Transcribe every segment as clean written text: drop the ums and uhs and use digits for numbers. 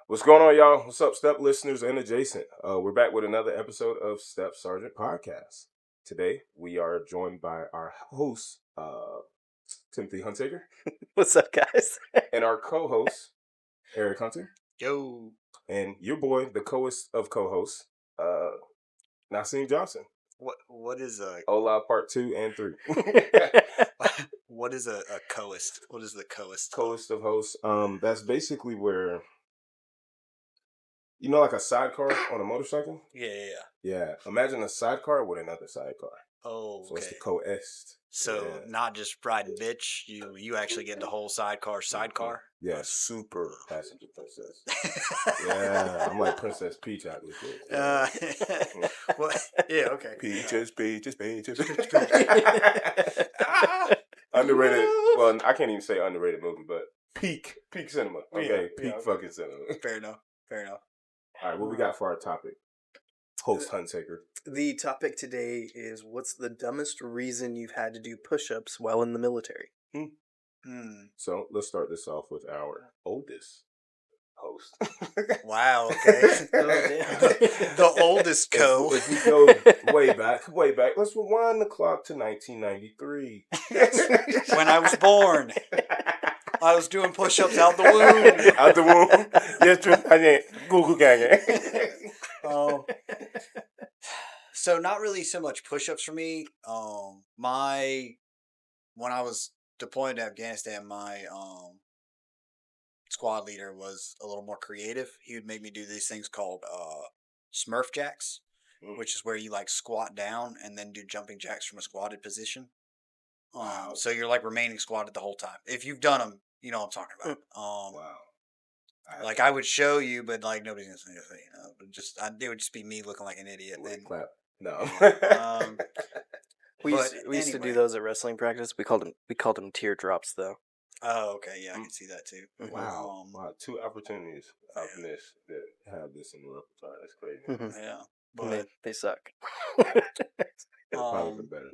What's going on, y'all? What's up, Step listeners and adjacent? We're back with another episode of Step Sergeant Podcast. Today, we are joined by our host, Timothy Huntaker, What's up, guys? and our co-host, Eric Hunter, Yo. and your boy, the co-host of co-hosts, Nassim Johnson. What is a Hola Part 2 and 3. what is a coist? What is the coist? Co-host of hosts. That's basically where, you know, like a sidecar on a motorcycle? Yeah. Imagine a sidecar with another sidecar. Oh, okay. So it's the co-est. So not just riding bitch, you actually get the whole sidecar. Yeah, super passenger princess. Yeah, I'm like Princess Peach out here. Well, yeah, okay. Peaches. Underrated. Well, I can't even say underrated movie, but peak cinema. Okay, peak fucking cinema. Fair enough. All right, what we got for our topic? Host Huntaker. The topic today is what's the dumbest reason you've had to do push-ups while in the military? So let's start this off with our oldest host. Wow, okay. The oldest co. If we go way back, let's rewind the clock to 1993. When I was born. I was doing push-ups out the womb. Out the womb? Yes, true. I didn't. Google gang. So not really so much push-ups for me. When I was deployed to Afghanistan, my squad leader was a little more creative. He would make me do these things called Smurf jacks, which is where you like squat down and then do jumping jacks from a squatted position. So you're like remaining squatted the whole time. If you've done them, you know what I'm talking about. Wow. Like I would show you, but like nobody's gonna say anything. It would just be me looking like an idiot. Then clap. No. We used to do those at wrestling practice. We called them teardrops, though. Oh, okay, yeah, I can see that too. Wow. Two opportunities I've missed that have this in the repertoire. That's crazy. Yeah, but they suck. Probably the better.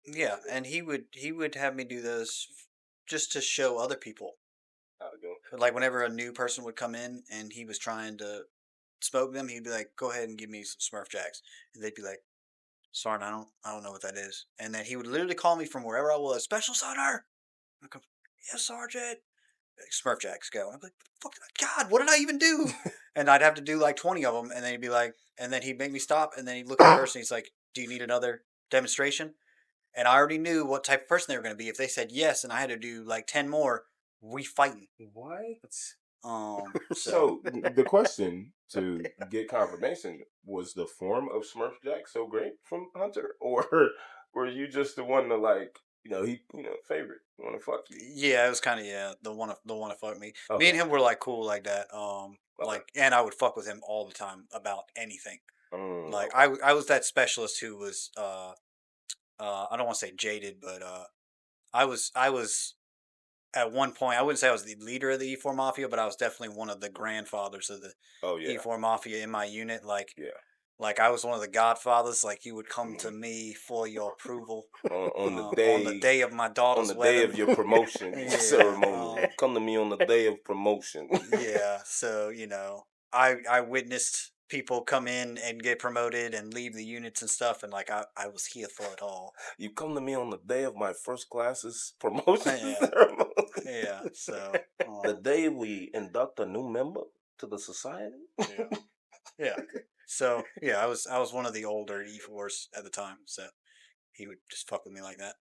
Yeah, and he would have me do those just to show other people. How to go. Like whenever a new person would come in and he was trying to smoke them, he'd be like, "Go ahead and give me some Smurf jacks," and they'd be like, "Sergeant, I don't know what that is." And then he would literally call me from wherever I was, "Special Center." I go, "Yes, Sergeant." Smurf jacks, go. And I'm like, "Fuck, God, what did I even do?" And I'd have to do like 20 of them, and then he'd be like, and then he'd make me stop, and then he'd look at the person, he's like, "Do you need another demonstration?" And I already knew what type of person they were going to be. If they said yes, and I had to do like 10 more, we fighting. What? So the question to get confirmation, was the form of Smurf Jack so great from Hunter, or were you just the one to like, favorite, want to fuck you? Yeah, it was kind of the one to fuck me. Okay. Me and him were like cool like that. Like, and I would fuck with him all the time about anything. Like I was that specialist who was I don't want to say jaded, but I was at one point, I wouldn't say I was the leader of the E4 Mafia, but I was definitely one of the grandfathers of the E4 Mafia in my unit. Like I was one of the godfathers. Like you would come to me for your approval on the day of my daughter's wedding. On the day of your promotion ceremony. Come to me on the day of promotion. Yeah, so I witnessed people come in and get promoted and leave the units and stuff, and like I was here for it all. You come to me on the day of my first class's promotion ceremony. Yeah, so the day we induct a new member to the society. Yeah. So yeah, I was one of the older E4s at the time, so he would just fuck with me like that.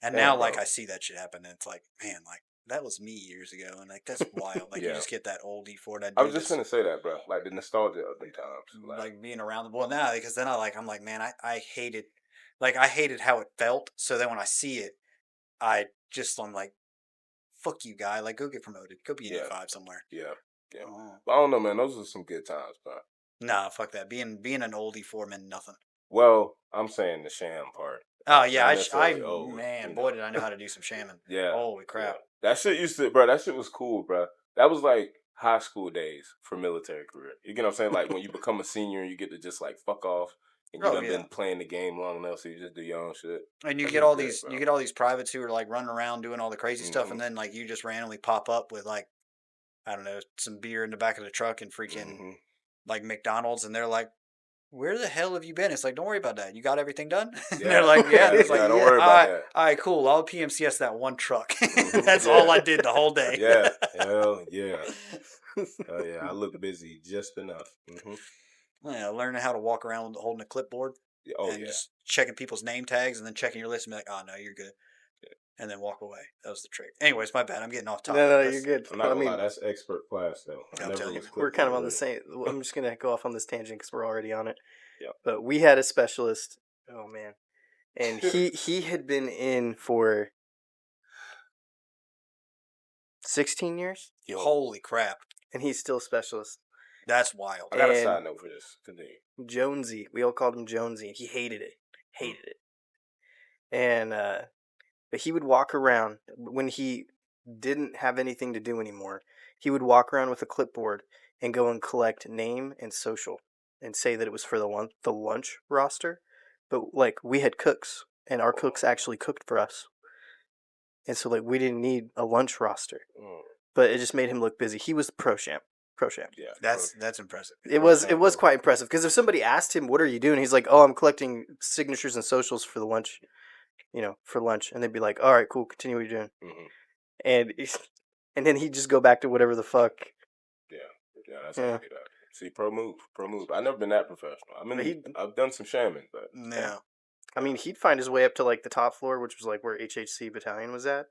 And now like I see that shit happen, and it's like, man, like that was me years ago, and like that's wild. Like you just get that old E4 that. I was just gonna say that, bro. Like the nostalgia of the times, like being around the boy now, because then I'm like, man, I hated how it felt. So then when I see it, I'm like, fuck you, guy. Like go get promoted, go be in E5 somewhere. Yeah. But I don't know, man. Those are some good times, bro. Nah, fuck that. Being an old E4 meant nothing. Well, I'm saying the sham part. Oh yeah, boy, did I know how to do some shamming. Yeah. Holy crap. Yeah. That shit that shit was cool, bro. That was like high school days for military career. You get what I'm saying? Like when you become a senior, you get to just like fuck off. And you've been playing the game long enough, so you just do your own shit. And you get all these privates who are like running around doing all the crazy stuff, and then like you just randomly pop up with like I don't know, some beer in the back of the truck and freaking like McDonald's, and they're like, "Where the hell have you been?" It's like, "Don't worry about that. You got everything done." And they're like, "Yeah." And it's like, don't worry about that. All right, cool. I'll PMCS that one truck. That's all I did the whole day. Yeah, hell yeah. Oh yeah, I look busy just enough. Yeah, learning how to walk around holding a clipboard. Oh and just checking people's name tags and then checking your list and be like, "Oh no, you're good," and then walk away. That was the trick. Anyways, my bad. I'm getting off topic. No, you're good. I'm not gonna lie, that's expert class though. We're kind of on the same. I'm just gonna go off on this tangent because we're already on it. Yeah. But we had a specialist. Oh man, and he had been in for 16 years. Yo. Holy crap! And he's still a specialist. That's wild. I got a side note for this. Continue. Jonesy, we all called him Jonesy, and he hated it. And but he would walk around when he didn't have anything to do anymore. He would walk around with a clipboard and go and collect name and social, and say that it was for the lunch roster. But like we had cooks, and our cooks actually cooked for us, and so like we didn't need a lunch roster. But it just made him look busy. He was pro champ. Yeah, that's impressive. It was quite impressive because if somebody asked him, "What are you doing?" He's like, "Oh, I'm collecting signatures and socials for the lunch, for lunch." And they'd be like, "All right, cool, continue what you're doing." And then he'd just go back to whatever the fuck. Yeah, that's how you do that. See, pro move. I've never been that professional. I mean, I've done some shamming, but yeah. I mean, he'd find his way up to like the top floor, which was like where HHC battalion was at.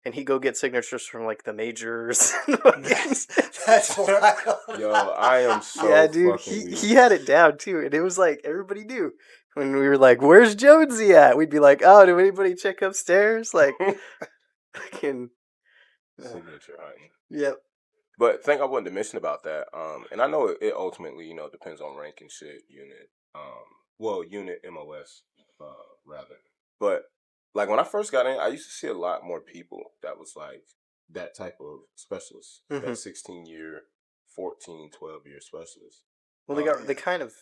And he'd go get signatures from like the majors. Yes, that's wild. Yo, I am so yeah, dude. He had it down too, and it was like everybody knew when we were like, "Where's Jonesy at?" We'd be like, "Oh, did anybody check upstairs?" Like, fucking signature, right? Yep. But thing I wanted to mention about that, and I know it ultimately, depends on rank and shit, unit, unit MOS, rather, but. Like, when I first got in, I used to see a lot more people that was, like, that type of specialist. That 16-year, 14, 12-year specialist. Well, they kind of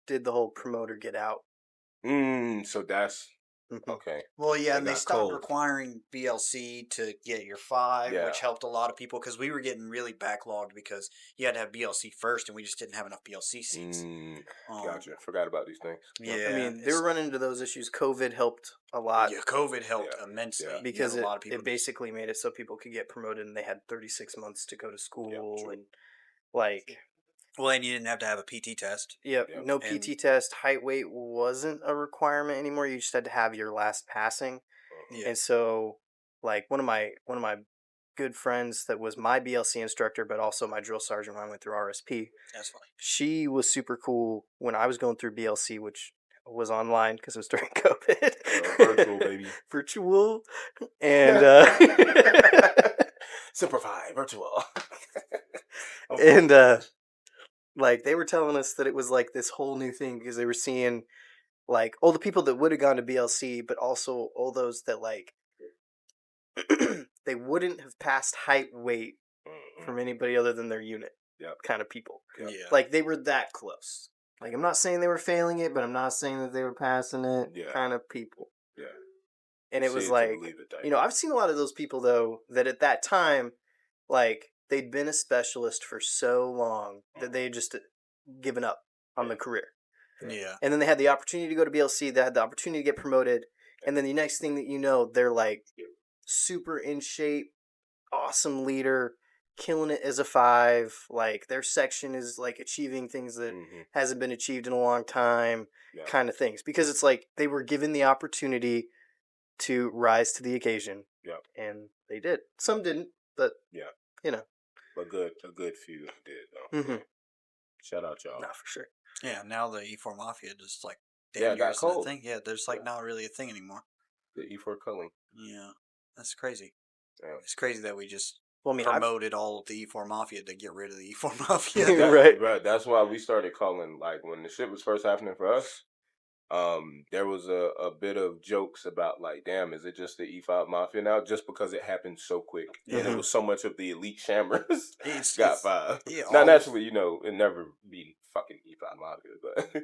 did the whole promoter get out. So that's... Okay. Well, yeah, and they stopped requiring BLC to get your 5, which helped a lot of people because we were getting really backlogged because you had to have BLC first, and we just didn't have enough BLC seats. Gotcha. Forgot about these things. Yeah, I mean, they were running into those issues. COVID helped a lot. Yeah, COVID helped immensely because it basically made it so people could get promoted, and they had 36 months to go to school and like. Well, and you didn't have to have a PT test. Yep. No PT test. Height, weight wasn't a requirement anymore. You just had to have your last passing. Yeah. And so, like, one of my good friends that was my BLC instructor, but also my drill sergeant when I went through RSP. That's funny. She was super cool when I was going through BLC, which was online because it was during COVID. Virtual, baby. Virtual. And Simplify. Virtual. And like, they were telling us that it was, like, this whole new thing because they were seeing, like, all the people that would have gone to BLC, but also all those that, like, they wouldn't have passed height weight from anybody other than their unit kind of people. Yep. Yeah. Like, they were that close. Like, I'm not saying they were failing it, but I'm not saying that they were passing it kind of people. Yeah. And it was like, I've seen a lot of those people, though, that at that time, like, they'd been a specialist for so long that they had just given up on the career. Yeah. And then they had the opportunity to go to BLC. They had the opportunity to get promoted. And then the next thing that you know, they're like super in shape, awesome leader, killing it as a 5. Like, their section is like achieving things that hasn't been achieved in a long time, kind of things. Because it's like they were given the opportunity to rise to the occasion. Yeah. And they did. Some didn't, but a good few did, though. Shout out, y'all. No, for sure. Yeah, now the E4 Mafia just, like, got cold. thing. Yeah, there's, like, not really a thing anymore. The E4 culling. Yeah, that's crazy. Yeah. It's crazy that we just promoted all of the E4 Mafia to get rid of the E4 Mafia. Right. That's why we started calling, like, when the shit was first happening for us, there was a bit of jokes about, like, damn, is it just the E5 Mafia now? Just because it happened so quick. And it was so much of the elite shammers got 5. Yeah, now, naturally, it never be fucking E5 Mafia, but,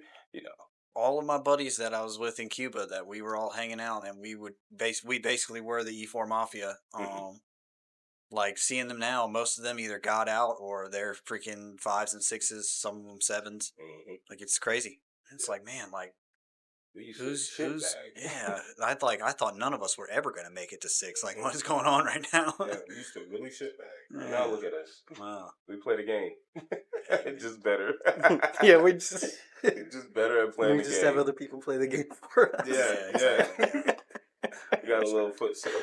all of my buddies that I was with in Cuba, that we were all hanging out, and we basically were the E4 Mafia. like seeing them now, most of them either got out or they're freaking 5s and 6s, some of them 7s. Mm-hmm. Like it's crazy. It's like, man, like who's yeah. I thought none of us were ever gonna make it to 6. Like what is going on right now? Yeah, we used to really shitbag. Yeah. Now look at us. Wow. We play the game. It's just better. Yeah, we just just better at playing the game. We just have other people play the game for us. Yeah, exactly. Yeah. You got a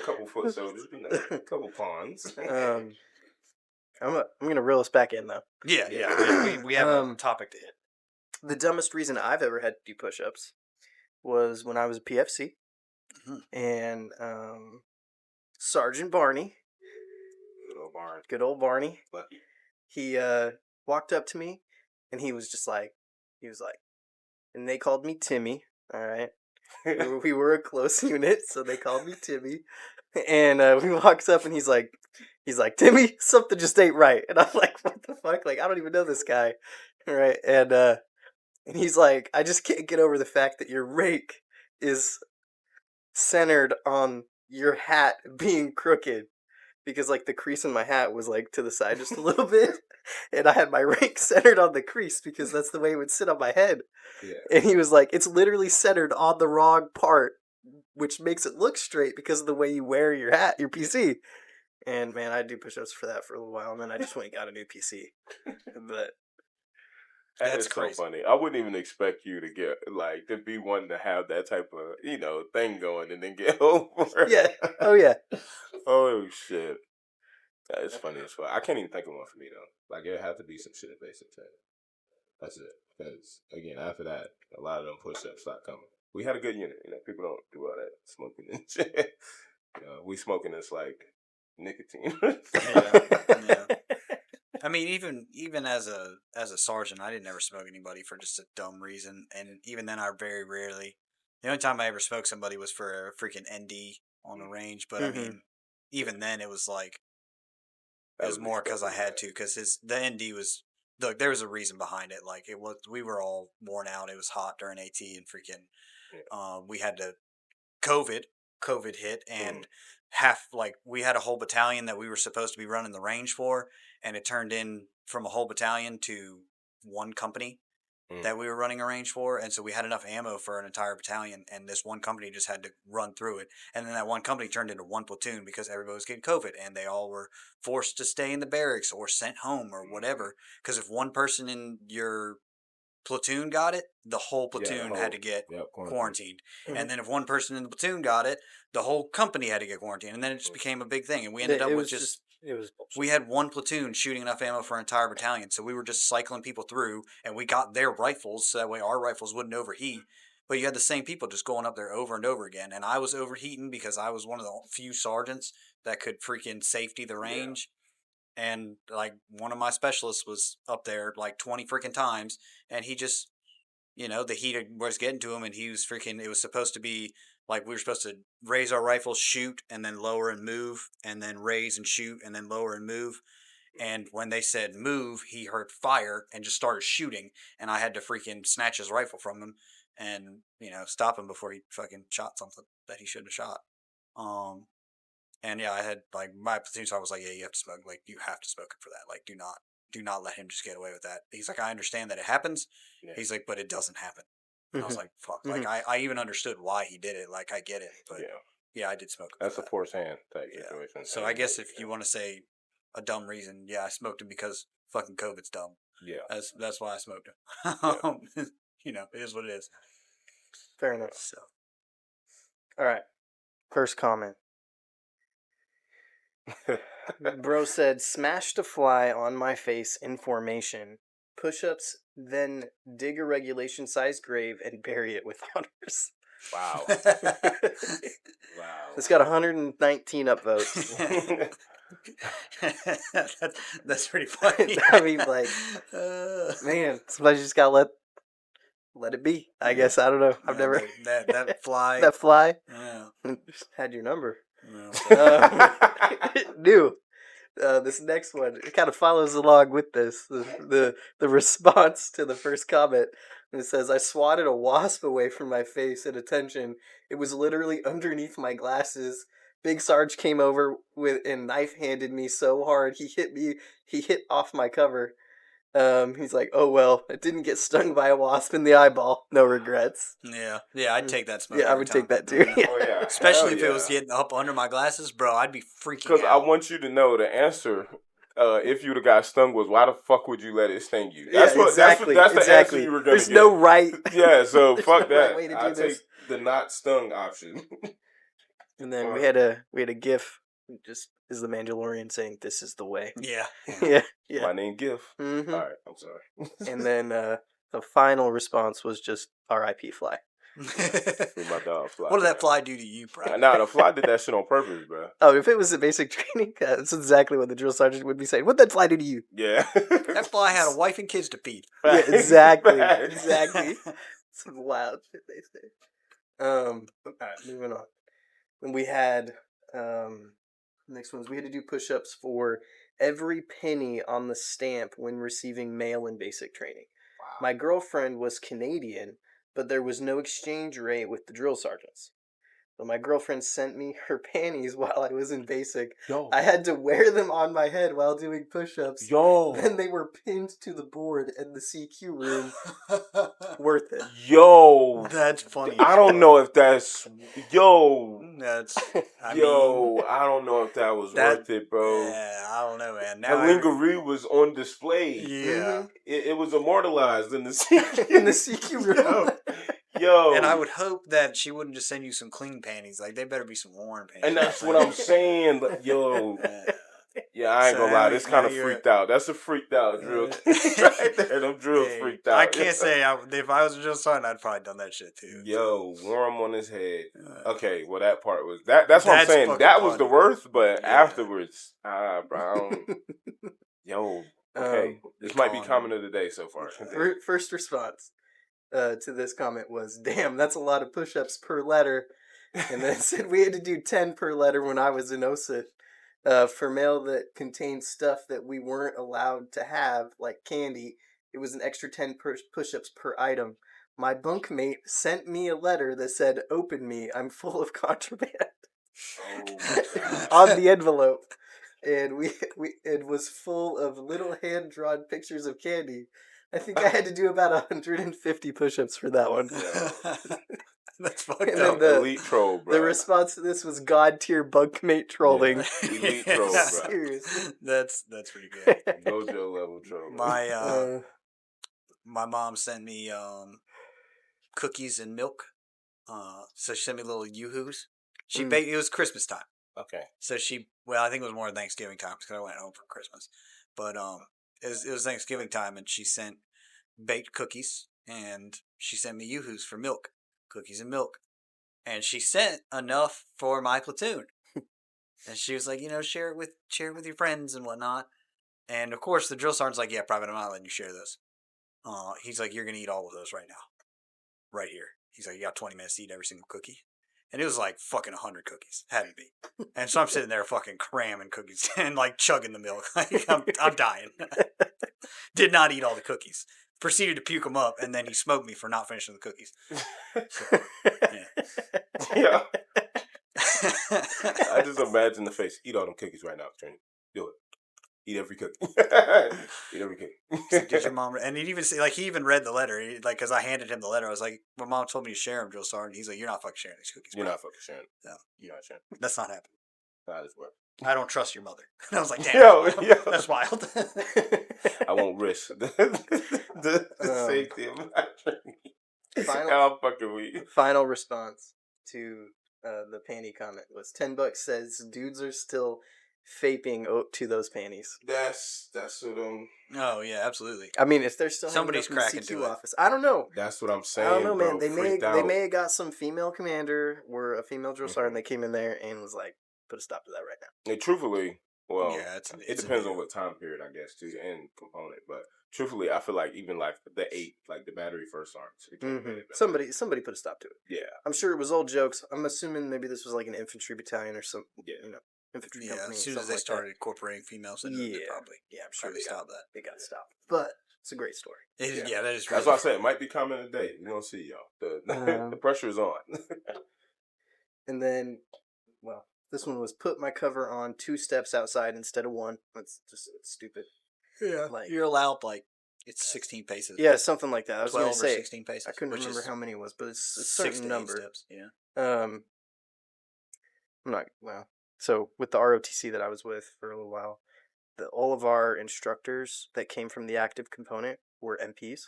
couple foot soldiers, a couple pawns. I'm gonna reel us back in though. Yeah. We have a topic to hit. The dumbest reason I've ever had to do push-ups was when I was a PFC, and Sergeant Barney, good old Barney, he walked up to me, and he was like, and they called me Timmy. All right, we were a close unit, so they called me Timmy. And he walks up and he's like, Timmy, something just ain't right. And I'm like, what the fuck? Like, I don't even know this guy. All right. And he's like, I just can't get over the fact that your rake is centered on your hat being crooked. Because, like, the crease in my hat was, like, to the side just a little bit. And I had my rake centered on the crease because that's the way it would sit on my head. Yeah. And he was like, it's literally centered on the wrong part, which makes it look straight because of the way you wear your hat, your PC. And, man, I do push-ups for that for a little while, and then I just went and got a new PC. But that's crazy. So funny. I wouldn't even expect you to get, like, to be one to have that type of, thing going and then get over. Yeah. Oh, yeah. Oh, shit. That is funny as fuck. I can't even think of one for me, though. Like, it have to be some shit at basic tech. That's it. Because, again, after that, a lot of them push-ups start coming. We had a good unit. People don't do all that smoking and shit. We smoking is like nicotine. Yeah. I mean, even as a sergeant, I didn't ever smoke anybody for just a dumb reason, and even then, I very rarely. The only time I ever smoked somebody was for a freaking ND on the range. But I mean, even then, it was like it was more because I had to, because the ND was. Look, there was a reason behind it. Like we were all worn out. It was hot during AT, and freaking, we had to COVID hit, and we had a whole battalion that we were supposed to be running the range for, and it turned in from a whole battalion to one company that we were running a range for, and so we had enough ammo for an entire battalion, and this one company just had to run through it, and then that one company turned into one platoon because everybody was getting COVID, and they all were forced to stay in the barracks or sent home or whatever, because if one person in your platoon got it, the whole platoon had to get quarantined. And then if one person in the platoon got it, the whole company had to get quarantined. And then it just became a big thing. And we ended up with we had one platoon shooting enough ammo for an entire battalion. So we were just cycling people through, and we got their rifles so that way our rifles wouldn't overheat. But you had the same people just going up there over and over again. And I was overheating because I was one of the few sergeants that could freaking safety the range. And like one of my specialists was up there like 20 freaking times, and he just, the heat was getting to him, and he was freaking. It was supposed to be like we were supposed to raise our rifles, shoot, and then lower and move, and then raise and shoot, and then lower and move. And when they said move, he heard fire and just started shooting, and I had to freaking snatch his rifle from him and stop him before he fucking shot something that he shouldn't have shot. And yeah, I had like my platoon sergeant was like, yeah, you have to smoke. Like, you have to smoke it for that. Like, do not let him just get away with that. He's like, I understand that it happens. Yeah. He's like, but it doesn't happen. And I was like, fuck. Like, I even understood why he did it. Like, I get it. But yeah, I did smoke it. That's a forced hand type situation. So I guess if you want to say a dumb reason, I smoked him because fucking COVID's dumb. Yeah. That's why I smoked him. It is what it is. Fair enough. So. All right. First comment. Bro said, smashed a fly on my face in formation. Push-ups, then dig a regulation size grave and bury it with honors. Wow. Wow. It's got 119 upvotes. That's pretty funny. I mean, like, man, somebody just gotta let it be. I guess. I don't know. I've never that fly. That fly. Yeah. Had your number. No. New. This next one, it kind of follows along with this. The response to the first comment. It says, I swatted a wasp away from my face at attention. It was literally underneath my glasses. Big Sarge came over and knife handed me so hard he hit off my cover. He's like, oh well, I didn't get stung by a wasp in the eyeball. No regrets. Yeah, I'd take that smoke. Yeah, I would take that too. Yeah. Oh yeah, Especially if it was getting up under my glasses, bro. I'd be freaking out. Because I want you to know the answer. If you'd have got stung was why the fuck would you let it sting you? That's exactly. That's the answer you were gonna There's get. no right. Yeah, so fuck no that. right way to I do take this. the not stung option. And then we had a GIF. Just is the Mandalorian saying, "This is the way." Yeah. Yeah. My name GIF. Mm-hmm. All right, I'm sorry. And then the final response was just R.I.P. Fly. Free my dog Fly. What did that fly do to you, bro? Nah, the Fly did that shit on purpose, bro. Oh, if it was a basic training, that's exactly what the drill sergeant would be saying. What'd that fly do to you? Yeah. That fly had a wife and kids to feed. Yeah, exactly. Facts. Exactly. Some wild shit they say. All right, moving on. When we had next ones, we had to do push-ups for every penny on the stamp when receiving mail in basic training. Wow. My girlfriend was Canadian, but there was no exchange rate with the drill sergeants. So my girlfriend sent me her panties while I was in basic. Yo. I had to wear them on my head while doing push-ups. Yo. Then they were pinned to the board in the CQ room. Worth it. Yo. That's funny. I don't know if that's... Yo. That's... I don't know if that was worth it, bro. Yeah, I don't know, man. Now the lingerie was on display. Yeah. Mm-hmm. It was immortalized in the CQ. In the CQ room. Yo. And I would hope that she wouldn't just send you some clean panties. Like, they better be some worn panties. And that's what I'm saying. Like, yo. Yeah, I ain't gonna lie. This kind of freaked out. That's a freaked out drill. Right there. Them drills freaked out. I can't say if I was a drill sergeant, I'd probably done that shit too. Yo, worm on his head. Okay, well that part was that's what I'm saying. That was funny. the worst, but afterwards, bro. Yo, okay. This might be comment of the day so far. First response to this comment was, damn, that's a lot of push-ups per letter. And then it said we had to do 10 per letter when I was in OSIT. For mail that contained stuff that we weren't allowed to have, like candy, it was an extra 10 push-ups per item. My bunkmate sent me a letter that said, "Open me, I'm full of contraband." On the envelope. And it was full of little hand-drawn pictures of candy. I think I had to do about 150 push-ups for that one. That's fucked up. Elite troll, bro. The response to this was God-tier bunkmate trolling. Yeah. Elite troll, bro. Seriously. That's pretty good. Dojo level troll. My mom sent me cookies and milk. So she sent me little yoo-hoos. She baked. It was Christmas time. Okay. So I think it was more Thanksgiving time because I went home for Christmas. But it was Thanksgiving time, and she sent baked cookies, and she sent me yoo-hoos for milk, cookies and milk, and she sent enough for my platoon. And she was like, share it with your friends and whatnot. And of course, the drill sergeant's like, yeah, Private, I'm not letting you share this. He's like, you're gonna eat all of those right now, right here. He's like, you got 20 minutes to eat every single cookie. And it was like fucking 100 cookies. Had to be. And so I'm sitting there fucking cramming cookies and like chugging the milk. Like I'm dying. Did not eat all the cookies. Proceeded to puke them up, and then he smoked me for not finishing the cookies. So, yeah. I just imagine the face. Eat all them cookies right now, Trini. Do it. Eat every cookie. Eat every cookie. So did your mom? And he'd even say, like, he even read the letter. Because I handed him the letter. I was like, my mom told me to share them, drill sergeant. He's like, you're not fucking sharing these cookies. You're not fucking sharing. No. You're not sharing. That's not happening. That is what. I don't trust your mother. And I was like, damn. Yo. That's wild. I won't risk the safety of my training. How fucking weak. Final response to the panty comment was $10 says dudes are still vaping to those panties. That's what Oh yeah, absolutely. I mean, if they're still somebody's cracking to to the CQ office, I don't know. That's what I'm saying. I don't know, man. Bro. They may have got some female commander or a female drill sergeant that came in there and was like, put a stop to that right now. And truthfully, well, yeah, it depends on what time period, I guess, too, and component. But truthfully, I feel like even like the 8, like the battery first arms. Somebody put a stop to it. Yeah, I'm sure it was old jokes. I'm assuming maybe this was like an infantry battalion or some, infantry company. As soon as they started incorporating females, they probably I'm sure they stopped that. They got stopped, but it's a great story. That is. Really that's why I said it might be coming today. We're gonna see, y'all. The pressure is on. And then, well, This one was put my cover on 2 steps outside instead of 1. That's just stupid. Yeah. Like, you're allowed, it's 16 paces. Yeah, something like that. I was going to 12 or say 16 paces. I couldn't remember how many it was, but it's a 6 certain to 8 number. steps. Yeah. I'm not well. So with the ROTC that I was with for a little while, all of our instructors that came from the active component were MPs,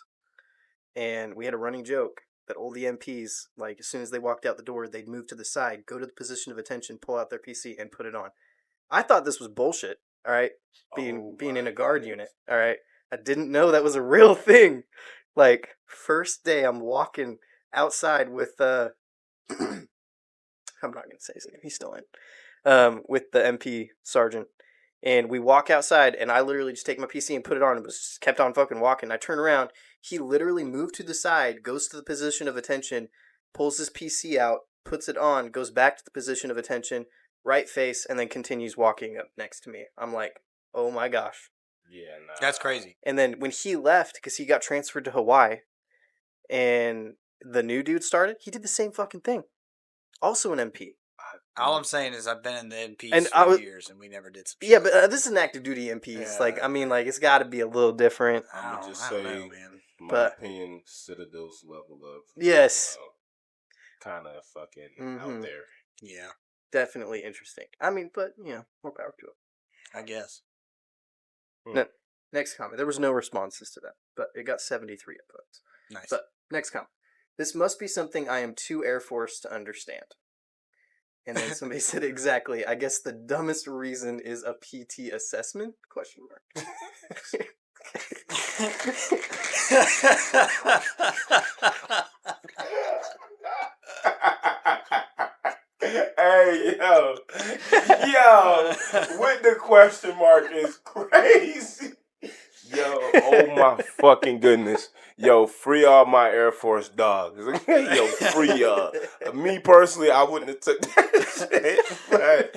and we had a running joke that all the MPs, like as soon as they walked out the door, they'd move to the side, go to the position of attention, pull out their PC, and put it on. I thought this was bullshit. All right, being in a guard unit. All right, I didn't know that was a real thing. Like first day, I'm walking outside with I'm not gonna say his name. He's still in. With the MP sergeant, and we walk outside, and I literally just take my PC and put it on, and just kept on fucking walking. I turn around. He literally moved to the side, goes to the position of attention, pulls his PC out, puts it on, goes back to the position of attention, right face, and then continues walking up next to me. I'm like, oh my gosh. Yeah, nah. That's crazy. And then when he left, because he got transferred to Hawaii, and the new dude started, he did the same fucking thing. Also an MP. All I'm saying is I've been in the MPs for years, and we never did some shit. Yeah, but this is an active duty MPs. Yeah. It's got to be a little different. I'm going to just I don't say, know, man. my opinion, Citadel's level of... Yes. Kind of fucking out there. Yeah. Definitely interesting. I mean, but, more power to it. I guess. Next comment. There was no responses to that, but it got 73 inputs. Nice. But next comment. This must be something I am too Air Force to understand. And then somebody said exactly. I guess the dumbest reason is a PT assessment? Question mark. Hey, yo, with the question mark is crazy. Yo, oh my fucking goodness. Yo, free all my Air Force dogs. Yo, free me personally, I wouldn't have took that shit. But,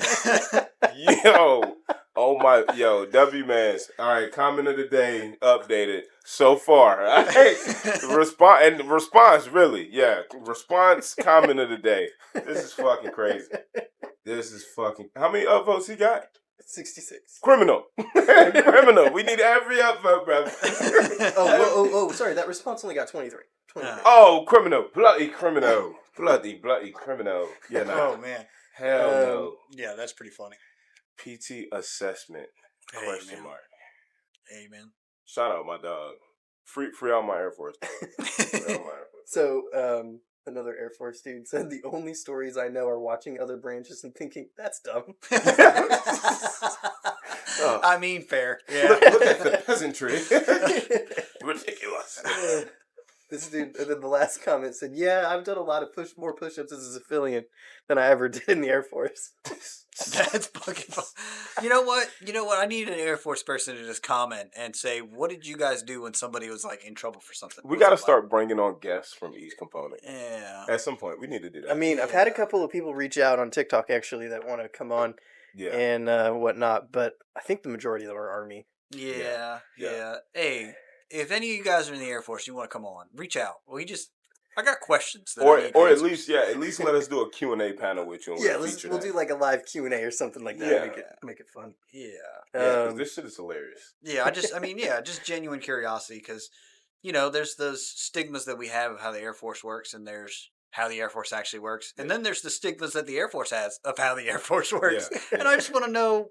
W-Mans. All right, comment of the day updated so far. All right. Response, really. Yeah, response, comment of the day. This is fucking crazy. How many upvotes he got? 66. Criminal. Criminal. We need every upvote, brother. Sorry. That response only got 23. Oh, criminal. Bloody criminal. Bloody criminal. Yeah, no. Oh, man. Hell no. Yeah, that's pretty funny. PT assessment. Question mark. Hey, man. Shout out my dog. Free all my Air Force dogs. So, another Air Force dude said the only stories I know are watching other branches and thinking, that's dumb. I mean, fair. Yeah. Look at the peasantry. Ridiculous. This dude, and then the last comment said, yeah, I've done a lot of more push-ups as a civilian than I ever did in the Air Force. That's fucking fun. You know what? I need an Air Force person to just comment and say, what did you guys do when somebody was in trouble for something? We got to start bringing on guests from each component. Yeah. At some point, we need to do that. I mean, I've had a couple of people reach out on TikTok, actually, that want to come on and whatnot, but I think the majority of them are Army. Yeah. Hey, if any of you guys are in the Air Force, you want to come on, reach out. I got questions. Or at least let us do a Q&A panel with you. We'll do like a live Q&A or something like that. Yeah. Make it fun. Yeah. Cause this shit is hilarious. Yeah, just genuine curiosity because, there's those stigmas that we have of how the Air Force works and there's how the Air Force actually works. And then there's the stigmas that the Air Force has of how the Air Force works. Yeah. And I just want to know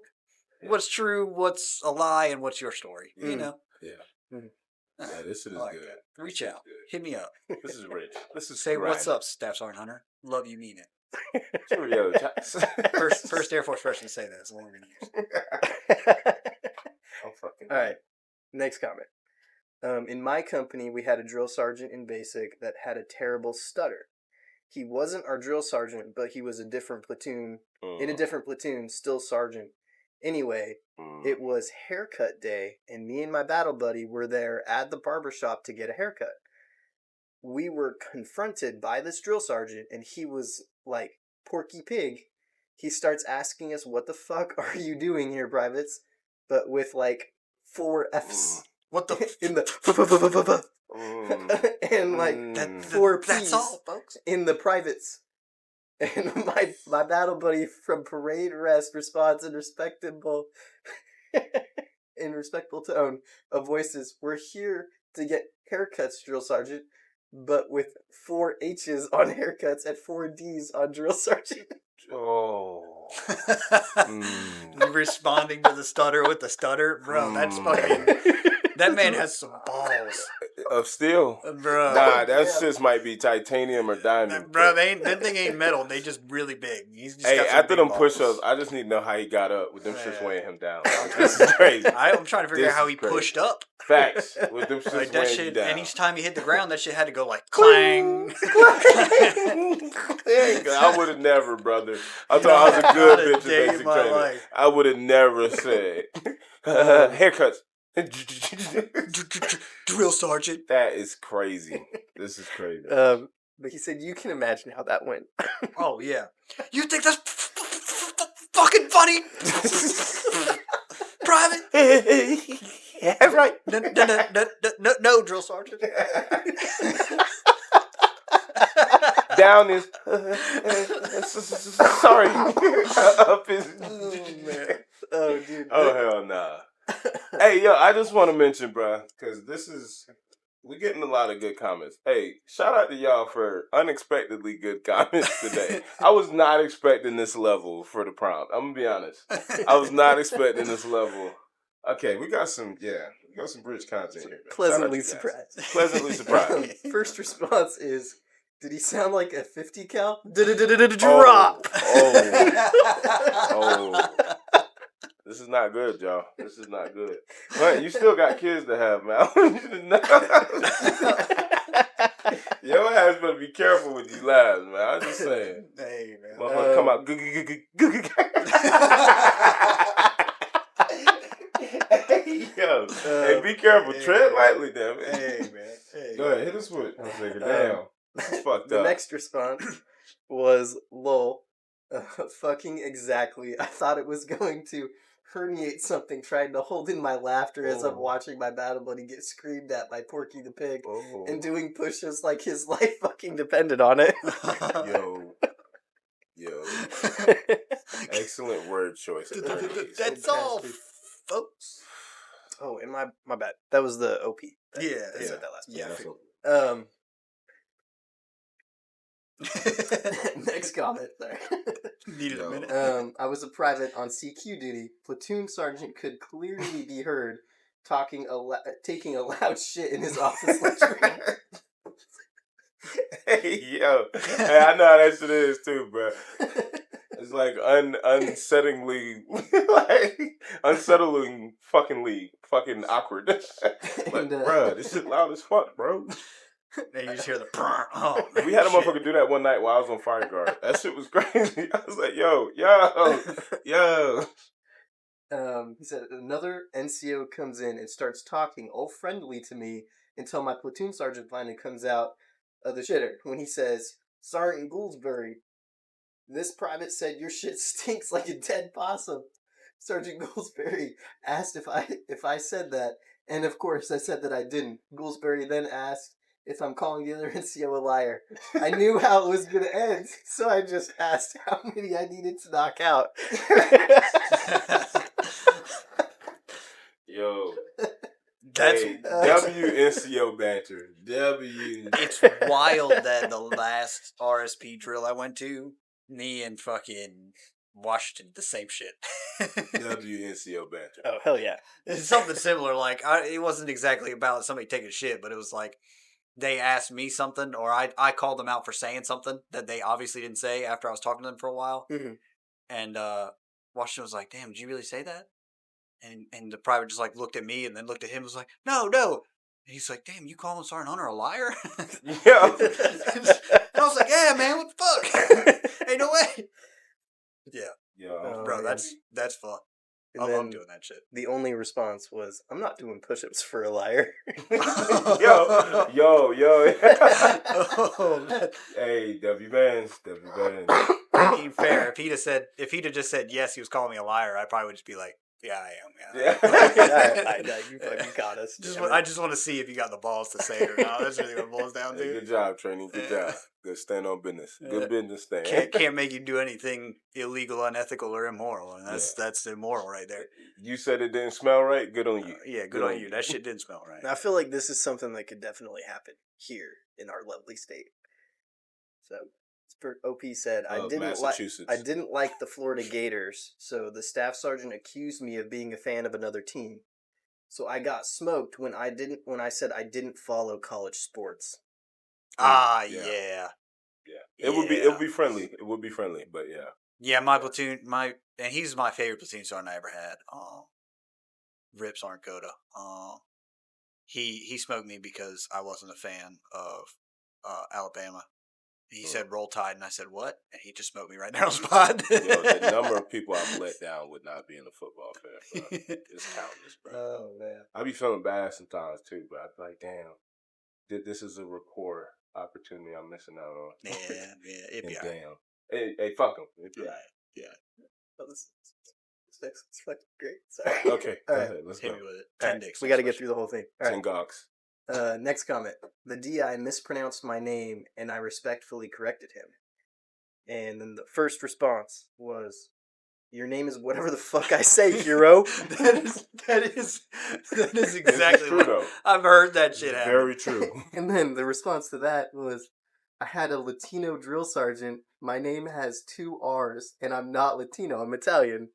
what's true, what's a lie, and what's your story, you know? Yeah. Mm-hmm. Yeah, this shit is good. That. Reach out. Hit me up. This is rich. This is Say what's up, Staff Sergeant Hunter. Love you, mean it. Cheerio, first Air Force person to say that. That's what we're going to use. All right. Next comment. In my company, we had a drill sergeant in basic that had a terrible stutter. He wasn't our drill sergeant, but he was in a different platoon, still sergeant. Anyway, it was haircut day, and me and my battle buddy were there at the barbershop to get a haircut. We were confronted by this drill sergeant, and he was like, Porky Pig. He starts asking us, what the fuck are you doing here, privates? But with 4 Fs. What the in the and 4 P's that's all, folks. In the privates. And my battle buddy from parade rest responds in respectable tone of voices. We're here to get haircuts, drill sergeant, but with 4 H's on haircuts and 4 D's on drill sergeant. Oh. Responding to the stutter with the stutter, bro. That's fucking. That man has some balls of steel, bro. Nah, that shit might be titanium or diamond, bro. That thing ain't metal. They just really big. He's just hey, after them balls. push-ups, I just need to know how he got up with them shits weighing him down. This is crazy. I'm trying to figure out how he pushed up. Facts with them shits like that weighing shit, you down. and each time he hit the ground, that shit had to go like clang. I would have never, brother. I thought I was a good bitch in basic training. I would have never said haircuts. Drill sergeant. That is crazy. This is crazy. But he said you can imagine how that went. Oh yeah. You think that's fucking funny? Private? Yeah, right. No, drill sergeant. Down is sorry. Up is man. Oh dude. Oh hell nah. Hey yo, I just want to mention, bro, because we're getting a lot of good comments. Hey, shout out to y'all for unexpectedly good comments today. I was not expecting this level for the prompt. I'm gonna be honest. I was not expecting this level. Okay, we got some rich content here. Pleasantly surprised. Pleasantly surprised. First response is, did he sound like a 50 cal? Drop. Oh. This is not good, y'all. This is not good. But you still got kids to have, man. Your ass better be careful with these lives, man. I'm just saying. Hey, man. Motherfucker come out. Hey, yo. Hey, be careful. Tread lightly, damn it. Hey, man. Hey. Go ahead. Hit us with it. Damn. This is fucked The up. next response was, lol. Fucking exactly. I thought it was going to herniate something trying to hold in my laughter as I'm watching my battle buddy get screamed at by Porky the Pig and doing push-ups like his life fucking depended on it. Yo. Excellent word choice. That's all, folks. Oh, and my bad. That was the OP. Yeah. I said that last Yeah. Next comment. Sorry. Needed a minute. I was a private on CQ duty. Platoon sergeant could clearly be heard taking a loud shit in his office lunchroom. Hey, yo. Hey, I know how that shit is too, bro. It's like unsettling fucking awkward. Like, bro, this shit loud as fuck, bro. Then you just hear the we had a motherfucker do that one night while I was on fire guard. That shit was crazy. I was like, yo. He said, another NCO comes in and starts talking all friendly to me until my platoon sergeant finally comes out of the shitter when he says, Sergeant Gouldsbury, this private said your shit stinks like a dead possum. Sergeant Gouldsbury asked if I said that, and of course I said that I didn't. Gouldsbury then asked if I'm calling the other NCO a liar. I knew how it was going to end, so I just asked how many I needed to knock out. Yo. That's WNCO banter. It's wild that the last RSP drill I went to, me and fucking Washington did the same shit. WNCO banter. Oh, hell yeah. It's something similar. Like, it wasn't exactly about somebody taking shit, but it was like, they asked me something, or I called them out for saying something that they obviously didn't say after I was talking to them for a while. Mm-hmm. And Washington was like, damn, did you really say that? And the private just like looked at me and then looked at him and was like, no. And he's like, damn, you calling Sergeant Hunter a liar? Yeah. And I was like, yeah, man, what the fuck? Ain't no way. Yeah. Yo. Bro, that's fun. I love doing that shit. The only response was, I'm not doing push-ups for a liar. Yo. Oh, hey, W Bands. Being fair, if he'd have just said yes, he was calling me a liar, I probably would just be like, Yeah, I am. Yeah. I know you fucking got us. I just want to see if you got the balls to say it or not. That's really what it boils down to. Hey, good job, training. Good job. Good stand on business. Good business stand. Can't make you do anything illegal, unethical, or immoral, and that's immoral right there. You said it didn't smell right. Good on you. Yeah, good on you. That shit didn't smell right. I feel like this is something that could definitely happen here in our lovely state. So, OP said, I didn't like the Florida Gators, so the staff sergeant accused me of being a fan of another team. So I got smoked when I said I didn't follow college sports. Yeah. It would be friendly. It would be friendly, but yeah. Yeah, my platoon, and he's my favorite platoon sergeant I ever had. Rip Sergeant Coda. He smoked me because I wasn't a fan of Alabama. He said roll tide, and I said what? And he just smoked me right there on the spot. The number of people I've let down would not be in a football fan, bro. It's countless, bro. Oh man, I be feeling bad sometimes too, but I be like, damn, this is a rapport opportunity I'm missing out on. Yeah, it'd be alright. Damn, hey, fuck him. Yeah. Oh, this next is fucking great. Sorry. Okay, go ahead. Let's go. Hit me with it. 10 dicks. We got to get through the whole thing. All 10 gawks. Next comment. The DI mispronounced my name, and I respectfully corrected him. And then the first response was, "Your name is whatever the fuck I say, hero." that is exactly true. I've heard that shit happen. Very true. And then the response to that was, "I had a Latino drill sergeant. My name has 2 R's, and I'm not Latino. I'm Italian."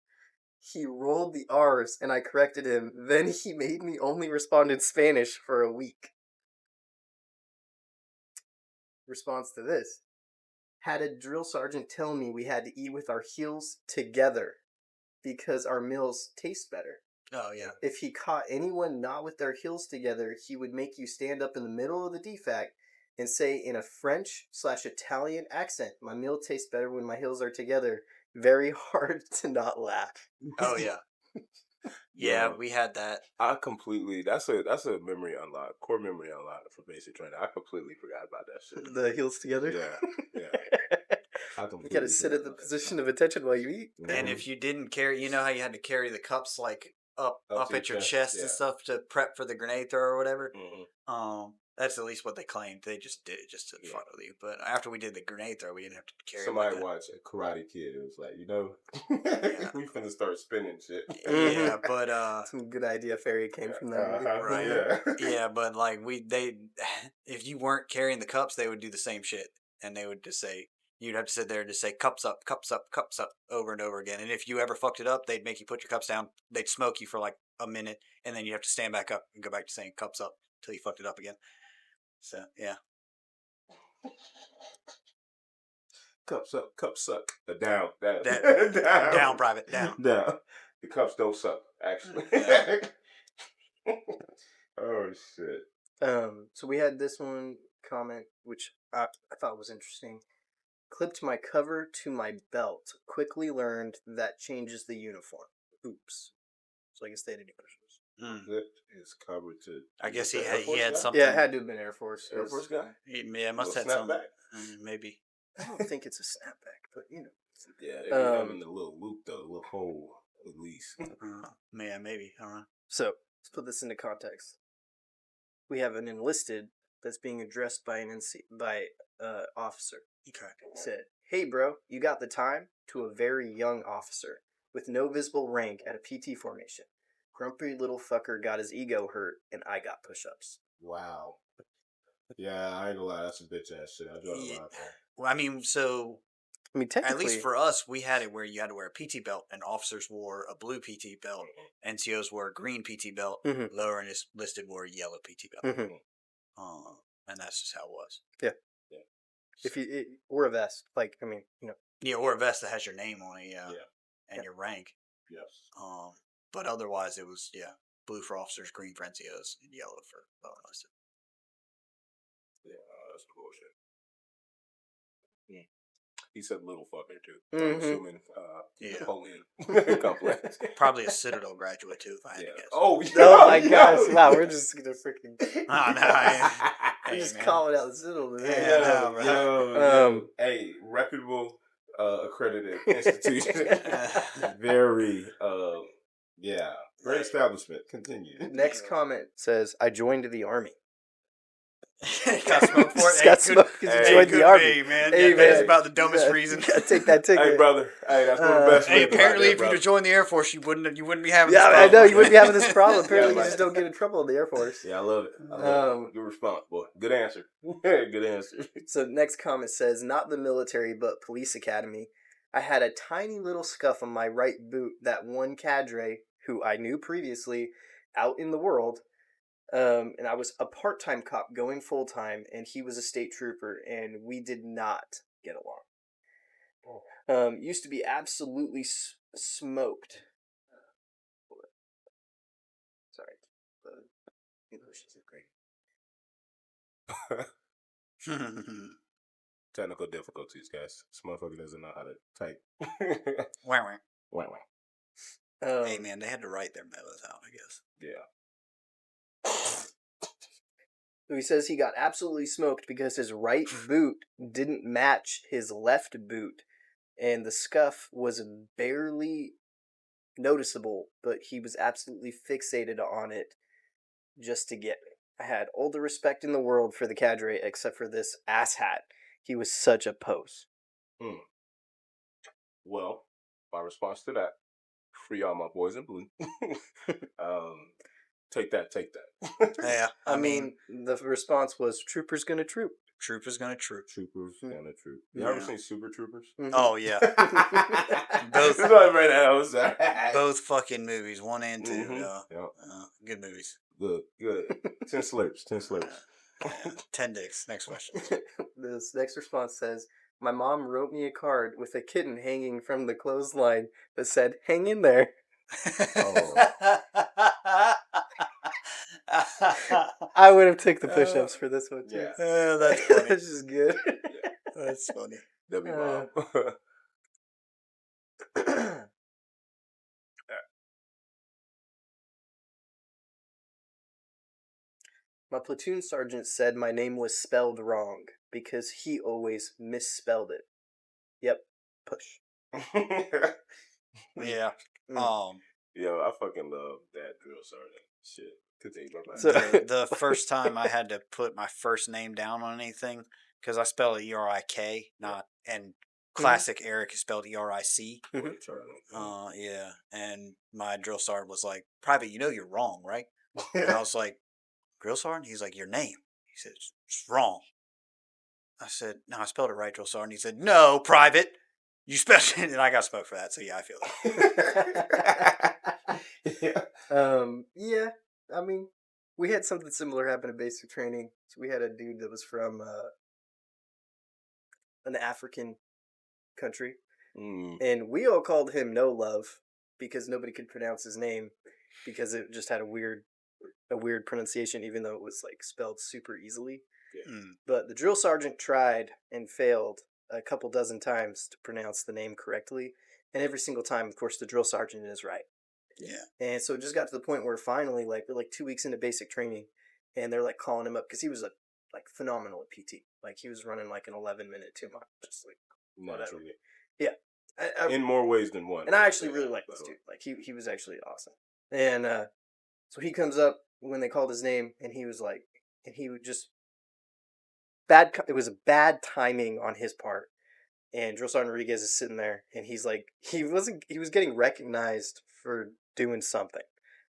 He rolled the R's, and I corrected him. Then he made me only respond in Spanish for a week. Response to this. Had a drill sergeant tell me we had to eat with our heels together because our meals taste better. Oh, yeah. If he caught anyone not with their heels together, he would make you stand up in the middle of the defect and say in a French/Italian accent, "My meal tastes better when my heels are together." Very hard to not laugh. Oh, yeah. Yeah, we had that. That's a memory unlock, core memory unlock for basic training. I completely forgot about that shit. The heels together? Yeah. You gotta sit in the position of attention while you eat. And if you didn't carry, you know how you had to carry the cups like up at your chest and stuff to prep for the grenade throw or whatever? Mm-hmm. That's at least what they claimed. They just did it just to fuck with you. But after we did the grenade throw, we didn't have to carry Somebody watched a Karate Kid. It was like, we finna start spinning shit. Yeah, but some good idea fairy came from that. Right. Yeah, but like if you weren't carrying the cups, they would do the same shit, and they would just say, you'd have to sit there and just say cups up, cups up, cups up over and over again. And if you ever fucked it up, they'd make you put your cups down. They'd smoke you for like a minute, and then you have to stand back up and go back to saying cups up until you fucked it up again. So, yeah. Cups up, cups suck. Down. Down, private, down. Down. The cups don't suck, actually. Oh, shit. So we had this one comment, which I thought was interesting. Clipped my cover to my belt. Quickly learned that changes the uniform. Oops. So I guess they didn't even Clipped his cover to... I guess he had something... Yeah, it had to have been Air Force. Air Force guy? Yeah, must have had something. Maybe. I don't think it's a snapback, but Yeah, they're having the little loop, though, the little hole, at least. Yeah, maybe. I don't know. So, let's put this into context. We have an enlisted that's being addressed by an officer. Okay. He said, "Hey, bro, you got the time?" To a very young officer with no visible rank at a PT formation. Grumpy little fucker got his ego hurt, and I got push-ups. Wow. Yeah, I ain't gonna lie, that's a bitch ass shit. I draw the line. Well, I mean, technically, at least for us, we had it where you had to wear a PT belt, and officers wore a blue PT belt, NCOs wore a green PT belt, lower enlisted wore a yellow PT belt. And that's just how it was. Yeah. If or a vest, Yeah, or a vest that has your name on it, and your rank. Yes. But otherwise, it was blue for officers, green for NCOs, and yellow for lower enlisted. Yeah, that's bullshit. He said little fucker too. I'm assuming Napoleon complex. Probably a Citadel graduate too, if I had to guess. Oh my gosh! Wow, we're just gonna freaking. We're just calling out the Citadel today. Hey, reputable, accredited institution. Very Yeah. Great establishment. Continue. Next comment says, I joined the army. Got smoked for it. Got smoked because he joined the army. Man. Hey, That man. is about the dumbest reason. Take that ticket. Hey, brother. Hey, that's one of the best. Hey, apparently, if you'd have joined the Air Force, you wouldn't be having. Yeah, this problem. I know you wouldn't be having this problem. Apparently, Yeah, you just don't get in trouble in the Air Force. Yeah, I love it. I love it. Good response, boy. Good answer. Good answer. So next comment says, not the military, but police academy. I had a tiny little scuff on my right boot that one cadre, who I knew previously, out in the world, and I was a part-time cop going full-time, and he was a state trooper, and we did not get along. Used to be absolutely smoked. Sorry. English isn't great. Technical difficulties, guys. This motherfucker doesn't know how to type. Wah, Wah. hey, man, they had to write their memos out, I guess. Yeah. So he says he got absolutely smoked because his right boot didn't match his left boot, and the scuff was barely noticeable, but he was absolutely fixated on it just to get me. I had all the respect in the world for the cadre except for this asshat. He was such a pose. Well, my response to that, free all my boys in blue. Take that. Yeah, I mean, the response was, troopers gonna troop. Troopers gonna troop. Troopers gonna troop. You ever seen Super Troopers? Mm-hmm. Oh, yeah. Both fucking movies, 1 and 2. Yep. Good movies. Good. 10 slurps. 10 dicks. Next question. This next response says, my mom wrote me a card with a kitten hanging from the clothesline that said, hang in there. I would have took the push-ups for this one too. Yeah. That's funny. That's just good. That's funny. W mom. My platoon sergeant said my name was spelled wrong because he always misspelled it. Yep. Push. Yeah. Yo, I fucking love that drill sergeant. Shit. Continue, my So, the first time I had to put my first name down on anything, because I spell it E-R-I-K, and classic Eric is spelled E-R-I-C. Yeah. And my drill sergeant was like, Private, you know you're wrong, right? And I was like, drill sergeant? He's like, your name. He said, it's wrong. I said, no, I spelled it right, drill sergeant. He said, no, Private. You spelled it. And I got smoked for that, so yeah, I feel it. Yeah. I mean, we had something similar happen in basic training. So we had a dude that was from an African country, and we all called him No Love because nobody could pronounce his name because it just had a weird pronunciation, even though it was like spelled super easily. Yeah. But the drill sergeant tried and failed a couple dozen times to pronounce the name correctly, and every single time, of course, the drill sergeant is right. Yeah. And so it just got to the point where finally, like, we're like 2 weeks into basic training, and they're like calling him up because he was phenomenal at PT. Like, he was running like an 11-minute 2 mile, just like whatever. Yeah. In more ways than one. And I actually really like this dude. Like, he was actually awesome. And so he comes up when they called his name, and he was like, and he would just it was a bad timing on his part. And Drill Sergeant Rodriguez is sitting there, and he's like, he was getting recognized for doing something.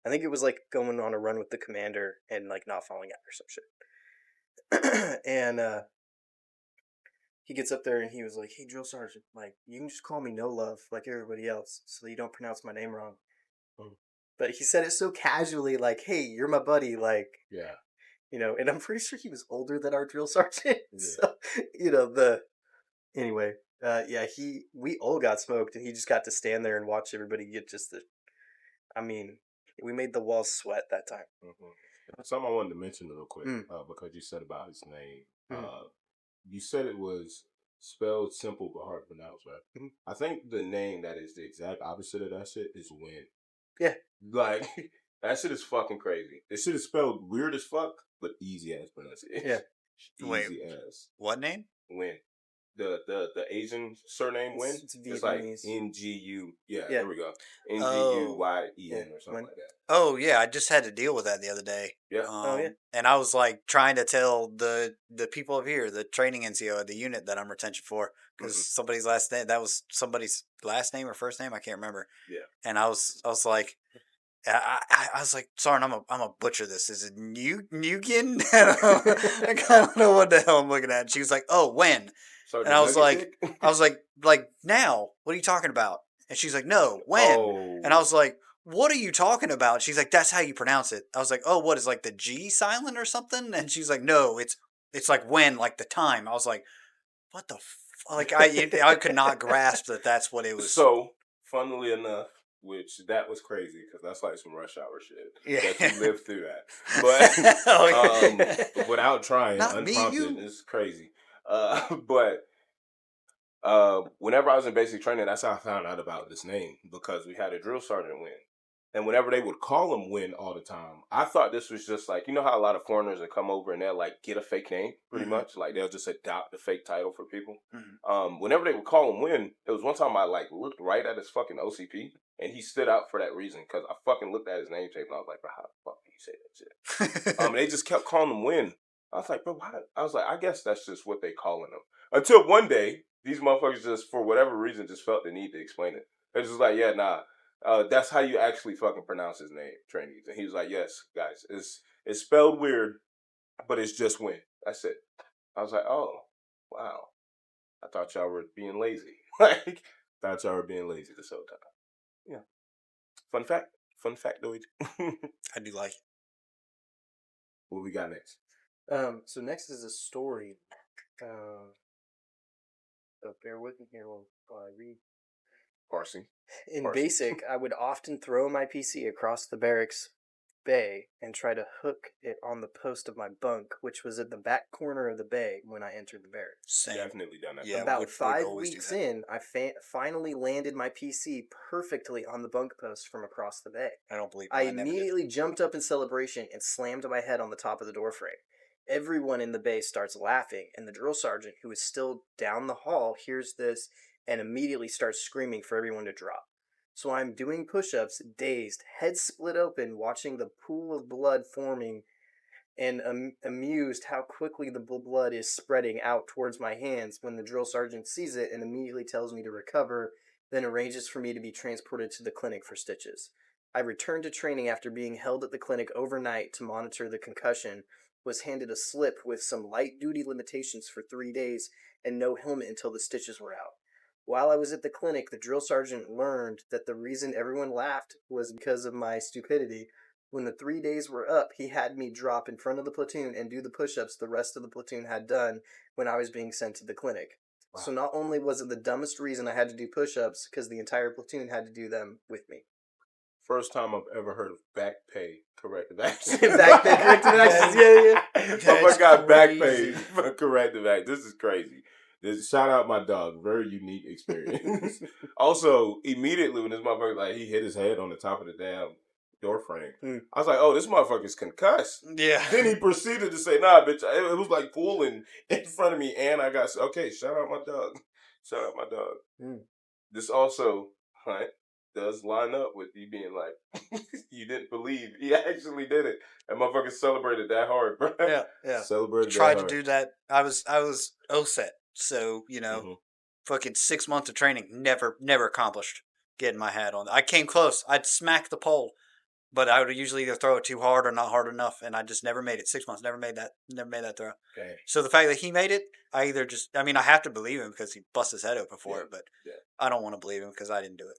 I think it was like going on a run with the commander and like not falling out or some shit. And he gets up there and he was like, hey, Drill Sergeant, like, you can just call me No Love like everybody else so you don't pronounce my name wrong. But he said it so casually, like, hey, you're my buddy, like, yeah. You know, and I'm pretty sure he was older than our drill sergeant. Yeah. So, you know, anyway, we all got smoked, and he just got to stand there and watch everybody get we made the walls sweat that time. Something I wanted to mention real quick, because you said about his name. You said it was spelled simple but hard to pronounce, right? I think the name that is the exact opposite of that shit is Win. Yeah. Like, that shit is fucking crazy. This shit is spelled weird as fuck, but easy as pronunciation. Yeah. Wait, as. What name? Win. the Asian surname Nguyen. It's like Ngu. Yeah, there we go. Nguyên or something like that. Oh yeah, I just had to deal with that the other day. Yeah. And I was like trying to tell the people up here, the training NCO, the unit that I'm retention for, because somebody's last name, that was somebody's last name or first name, I can't remember. Yeah. And I was like, I was like, sorry, I'm a butcher this. Is it Nugan? I don't know what the hell I'm looking at. And she was like, oh, when? Sorry, and I was like, now? What are you talking about? And she's like, no, when? Oh. And I was like, what are you talking about? She's like, that's how you pronounce it. I was like, oh, what is like the G silent or something? And she's like, no, it's like when, like the time. I was like, what the like I could not grasp that that's what it was. So, funnily enough, which that was crazy because that's like some rush hour shit. Yeah. That you lived through that. But without trying, Not unprompted, it's crazy. But whenever I was in basic training, that's how I found out about this name because we had a drill sergeant Win. And whenever they would call him Win all the time, I thought this was just like, you know how a lot of foreigners would come over and they'll like get a fake name pretty much? Like they'll just adopt a fake title for people. Whenever they would call him Win, there was one time I like looked right at his fucking OCP and he stood out for that reason because I fucking looked at his name tape and I was like, bro, how the fuck do you say that shit? They just kept calling him Win. I was like, bro, why? I was like, I guess that's just what they calling him. Until one day, these motherfuckers just, for whatever reason, just felt the need to explain it. They're just like, yeah, nah. That's how you actually fucking pronounce his name, trainees. And he was like, yes, guys, it's spelled weird, but it's just Win. That's it. I was like, oh, wow. I thought y'all were being lazy. Thought y'all were being lazy this whole time. Yeah. Fun factoid. I do like it. What we got next? So next is a story. So bear with me here while I read. Parsing. In basic, I would often throw my PC across the barracks bay and try to hook it on the post of my bunk, which was at the back corner of the bay when I entered the barracks. Same. Definitely done that. Yeah, about 5 weeks in, I finally landed my PC perfectly on the bunk post from across the bay. I don't believe it. I immediately jumped up in celebration and slammed my head on the top of the doorframe. Everyone in the bay starts laughing, and the drill sergeant, who is still down the hall, hears this and immediately starts screaming for everyone to drop. So I'm doing push-ups, dazed, head split open, watching the pool of blood forming, and amused how quickly the blood is spreading out towards my hands when the drill sergeant sees it and immediately tells me to recover, then arranges for me to be transported to the clinic for stitches. I returned to training after being held at the clinic overnight to monitor the concussion, was handed a slip with some light-duty limitations for 3 days, and no helmet until the stitches were out. While I was at the clinic, the drill sergeant learned that the reason everyone laughed was because of my stupidity. When the 3 days were up, he had me drop in front of the platoon and do the push-ups the rest of the platoon had done when I was being sent to the clinic. Wow. So not only was it the dumbest reason I had to do push-ups, because the entire platoon had to do them with me. First time I've ever heard of back pay corrective action. Back pay corrective actions, yeah. I got back pay for corrective action. This is crazy. Shout out my dog. Very unique experience. Also, immediately when this motherfucker, like, he hit his head on the top of the damn door frame, I was like, oh, this motherfucker's concussed. Yeah. Then he proceeded to say, nah, bitch, it was like pulling in front of me, and I got, okay, shout out my dog. Shout out my dog. This also, Hunt, does line up with you being like, you didn't believe he actually did it. And motherfucker celebrated that hard, bro. Yeah. Celebrated Tried that hard. to do that. I was OSET, so fucking 6 months of training, never accomplished getting my hat on. I came close. I'd smack the pole, but I would usually either throw it too hard or not hard enough, and I just never made it. 6 months, never made that throw. Okay. So the fact that he made it, I have to believe him because he bust his head open for it, but I don't want to believe him because I didn't do it.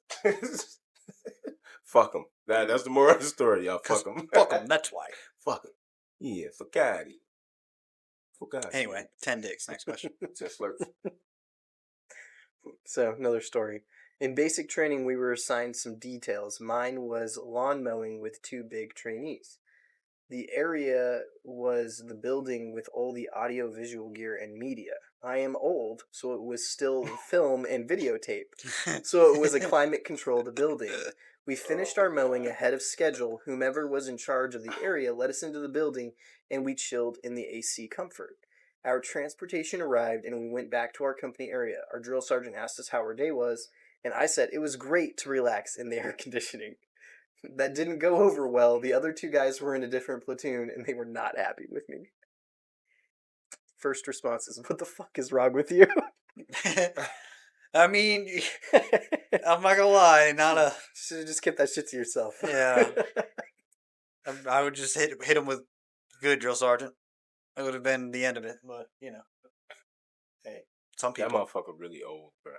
Fuck him. That's the moral of the story, y'all. Fuck him. Fuck him. That's why. Fuck him. Yeah, fuck Anyway, 10 dicks. Next question. Just slurp. So, another story. In basic training, we were assigned some details. Mine was lawn mowing with 2 big trainees. The area was the building with all the audio-visual gear and media. I am old, so it was still film and videotape. So it was a climate-controlled building. We finished our mowing ahead of schedule. Whomever was in charge of the area let us into the building, and we chilled in the AC comfort. Our transportation arrived and we went back to our company area. Our drill sergeant asked us how our day was, and I said it was great to relax in the air conditioning. That didn't go over well. The other 2 guys were in a different platoon and they were not happy with me. First response is, what the fuck is wrong with you? I mean, I'm not gonna lie, Should have just kept that shit to yourself. Yeah. I would just hit him with good, drill sergeant. It would have been the end of it, but hey, some people. That motherfucker really old, bro.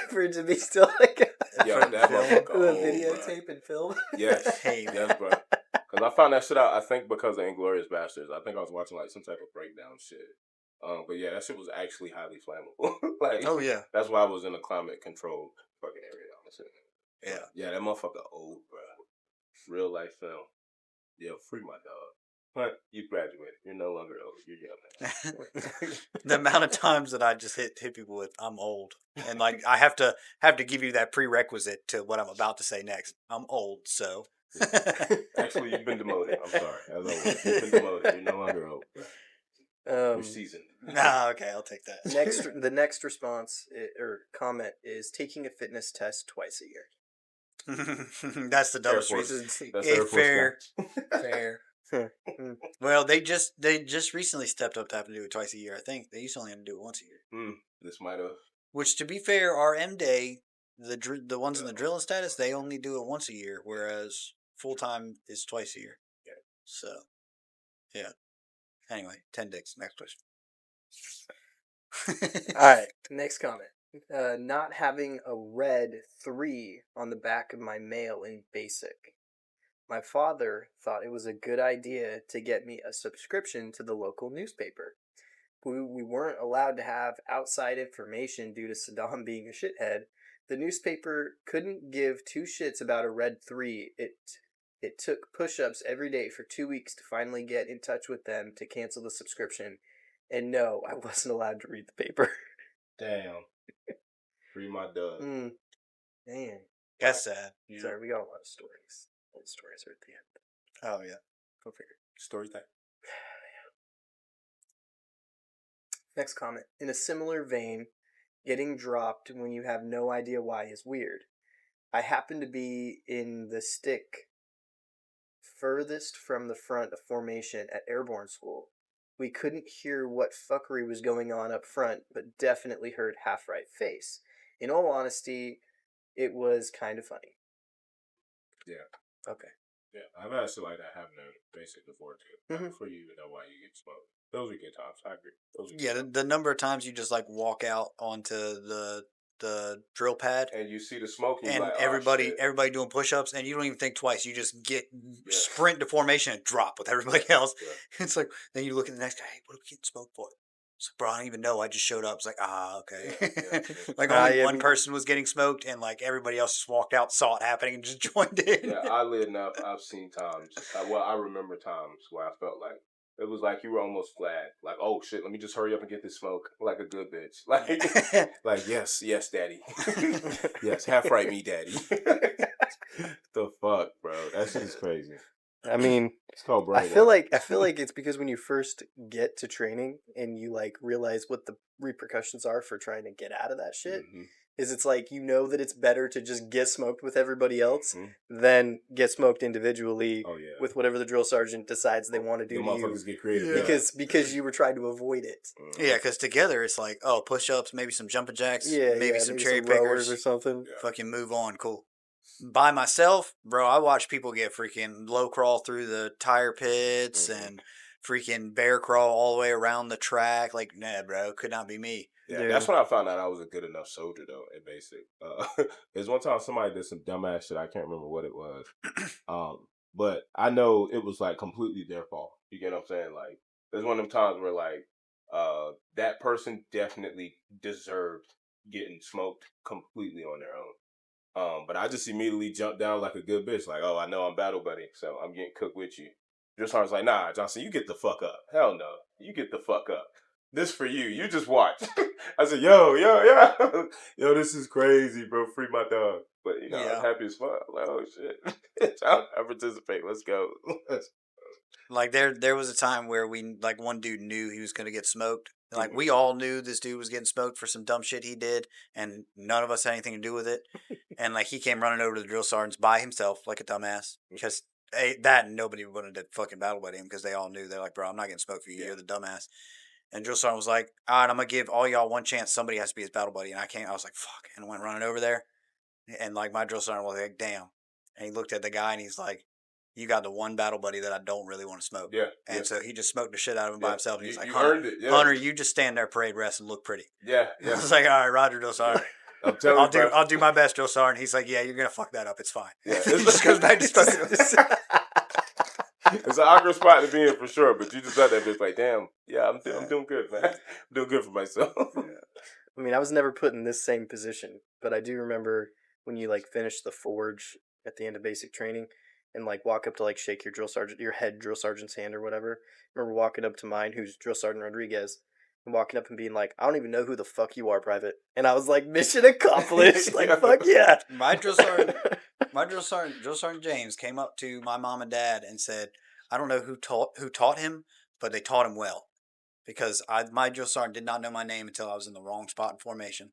For it to be still like Yo, that motherfucker the old, videotape and film. Yes, Hey, yes, bro. Because I found that shit out, I think, because of Inglourious Bastards. I think I was watching, like, some type of breakdown shit. But yeah, that shit was actually highly flammable. Like, oh yeah, that's why I was in a climate controlled fucking area. Honestly. yeah. Yeah, that motherfucker old, bro. Real life film. Yeah, free my dog. But you graduated. You're no longer old. You're young now. The amount of times that I just hit people with "I'm old," and like I have to give you that prerequisite to what I'm about to say next. I'm old, so. Actually, you've been demoted. I'm sorry. As always, you've been demoted. You're no longer old. You're seasoned. Nah, okay, I'll take that. The next response or comment is taking a fitness test twice a year. That's the dumbest Air Force. reason. That's Air Force Fair. Well, they just recently stepped up to have to do it twice a year. I think they used to only have to do it once a year. This might have. Which, to be fair, our M Day, the ones in the drilling status, they only do it once a year, whereas full time is twice a year. Yeah. So, yeah. Anyway, 10 dicks. Next question. All right, next comment. Not having a red 3 on the back of my mail in basic. My father thought it was a good idea to get me a subscription to the local newspaper. We weren't allowed to have outside information due to Saddam being a shithead. The newspaper couldn't give 2 shits about a red 3. It took push-ups every day for 2 weeks to finally get in touch with them to cancel the subscription. And no, I wasn't allowed to read the paper. Damn. Free my dog. Man. That's sad. Yeah. Sorry, we got a lot of stories. All the stories are at the end. Oh, yeah. Go figure. Story time. Next comment. In a similar vein, getting dropped when you have no idea why is weird. I happen to be in the stick furthest from the front of formation at airborne school. We couldn't hear what fuckery was going on up front, but definitely heard half right face. In all honesty, it was kind of funny. Yeah. Okay. Yeah, I've had shit like that happen in basic before too. Before you even know why you get smoked. Those are good times. I agree. Yeah, the number of times you just like walk out onto the drill pad and you see the smoke and like, everybody doing push-ups and you don't even think twice. You just sprint to formation and drop with everybody else. Yeah. It's like then you look at the next guy. Hey, what are we getting smoked for? It's like, bro, I don't even know. I just showed up. It's like, okay. Yeah. Like only one person was getting smoked and like everybody else just walked out, saw it happening, and just joined in. Yeah, oddly enough, I've seen times. I remember times where I felt like it was like you were almost glad. Like, oh shit, let me just hurry up and get this smoke like a good bitch. Like yes, daddy. Yes, half right me, daddy. The fuck, bro? That shit is crazy. I mean, it's called brain. I feel like it's because when you first get to training and you like realize what the repercussions are for trying to get out of that shit, is it's like you know that it's better to just get smoked with everybody else than get smoked individually with whatever the drill sergeant decides they want to do to you. Get creative. Because you were trying to avoid it. Yeah, because together it's like, oh, push-ups, maybe some jumping jacks, maybe some cherry pickers or something. Yeah. Fucking move on, cool. By myself, bro, I watch people get freaking low crawl through the tire pits and freaking bear crawl all the way around the track. Like, nah, bro, could not be me. Yeah, that's when I found out I was a good enough soldier, though, in basic. There's one time somebody did some dumbass shit. I can't remember what it was. But I know it was, like, completely their fault. You get what I'm saying? Like, there's one of them times where, like, that person definitely deserved getting smoked completely on their own. But I just immediately jumped down like a good bitch. Like, oh, I know I'm battle buddy, so I'm getting cooked with you. Just was like, nah, Johnson, you get the fuck up. Hell no. You get the fuck up. This for you. You just watch. I said, yo. Yo, this is crazy, bro. Free my dog. But, you know, I'm happy as fuck. Like, oh, shit. I participate. Let's go. Like, there was a time where one dude knew he was going to get smoked. Like, we all knew this dude was getting smoked for some dumb shit he did, and none of us had anything to do with it. And, like, he came running over to the drill sergeants by himself like a dumbass. Because that and nobody wanted to fucking battle buddy him because they all knew. They're like, bro, I'm not getting smoked for you. You're the dumbass. And drill sergeant was like, all right, I'm going to give all y'all one chance. Somebody has to be his battle buddy. And I was like, fuck. And I went running over there. And, like, my drill sergeant was like, damn. And he looked at the guy and he's like, you got the one battle buddy that I don't really want to smoke. Yeah. And so he just smoked the shit out of him by himself. And he's like, you Hunter, earned it. Yeah. Hunter, you just stand there, parade rest, and look pretty. Yeah. I was like, all right, Roger, drill sergeant. I'm telling you, I'll do my best, drill sergeant. He's like, yeah, you're going to fuck that up. It's fine. Yeah. He just goes back to smoking. It's an awkward spot to be in for sure, but you just got that bitch like, damn, yeah, I'm doing good, man. I'm doing good for myself. Yeah. I mean, I was never put in this same position, but I do remember when you, like, finish the forge at the end of basic training and, like, walk up to, like, shake your head drill sergeant's hand or whatever. I remember walking up to mine, who's Drill Sergeant Rodriguez, and walking up and being like, I don't even know who the fuck you are, Private. And I was like, mission accomplished. Like, fuck yeah. My drill sergeant James came up to my mom and dad and said, I don't know who taught him, but they taught him well. Because my drill sergeant did not know my name until I was in the wrong spot in formation.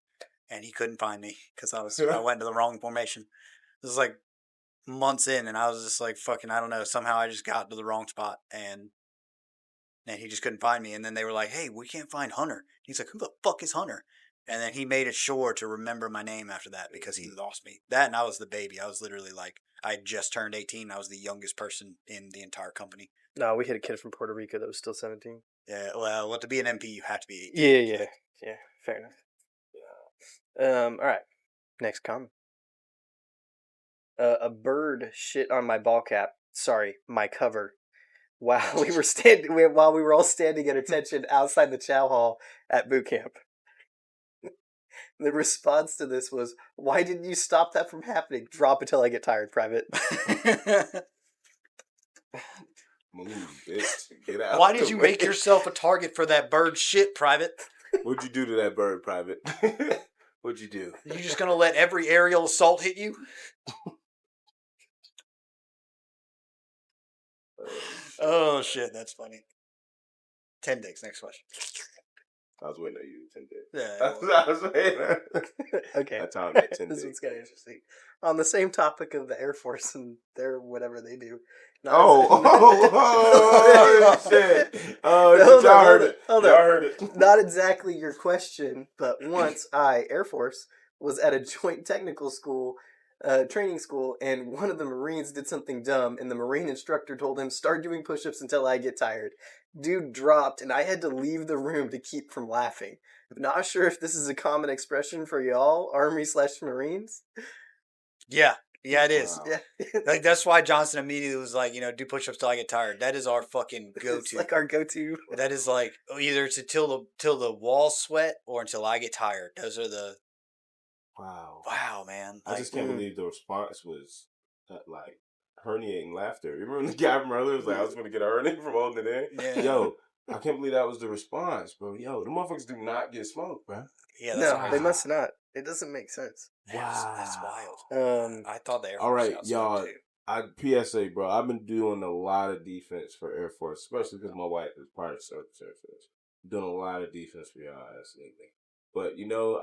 And he couldn't find me because I went to the wrong formation. This was like months in, and I was just like, fucking, I don't know. Somehow I just got to the wrong spot, and he just couldn't find me. And then they were like, hey, we can't find Hunter. He's like, who the fuck is Hunter? And then he made it sure to remember my name after that because he lost me. That and I was the baby. I was literally like, I just turned 18. I was the youngest person in the entire company. No, we had a kid from Puerto Rico that was still 17. Yeah, well, to be an MP, you have to be 18. Yeah, fair enough. All right, next comment. A bird shit on my ball cap. Sorry, my cover. While we were all standing at attention outside the chow hall at boot camp. The response to this was, "Why didn't you stop that from happening? Drop until I get tired, Private." Move, bitch. Get out. Why did you make yourself a target for that bird shit, Private? What'd you do to that bird, Private? What'd you do? You just gonna let every aerial assault hit you? Oh shit, that's funny. 10 dicks. Next question. I was waiting on you. 10 dicks. Yeah. I was waiting. Okay. That's how I made 10 This dicks. one's kind of interesting. On the same topic of the Air Force and their whatever they do. Shit. Oh, y'all heard it. Hold y'all on. heard it. Not exactly your question, but once I, Air Force, was at a joint technical school, training school, and one of the Marines did something dumb, and the Marine instructor told him, start doing push-ups until I get tired. Dude dropped, and I had to leave the room to keep from laughing. I'm not sure if this is a common expression for y'all, Army/Marines. Yeah, it is. Wow. Yeah. Like, that's why Johnson immediately was like, do push-ups till I get tired. That is our fucking go-to. It's like our go-to. That is like either till the walls sweat or until I get tired. Those are the. Wow, man. I just can't believe the response was like herniating laughter. You remember the guy from earlier was like, I was going to get a hernia from holding it in? Yeah. Yo, I can't believe that was the response, bro. Yo, the motherfuckers do not get smoked, bro. Yeah, that's they must not. It doesn't make sense. Wow. That's wild. I thought the Air Force. All right, y'all. PSA, bro. I've been doing a lot of defense for Air Force, especially because my wife is part of the Air Force. Doing a lot of defense for y'all ass lately. But,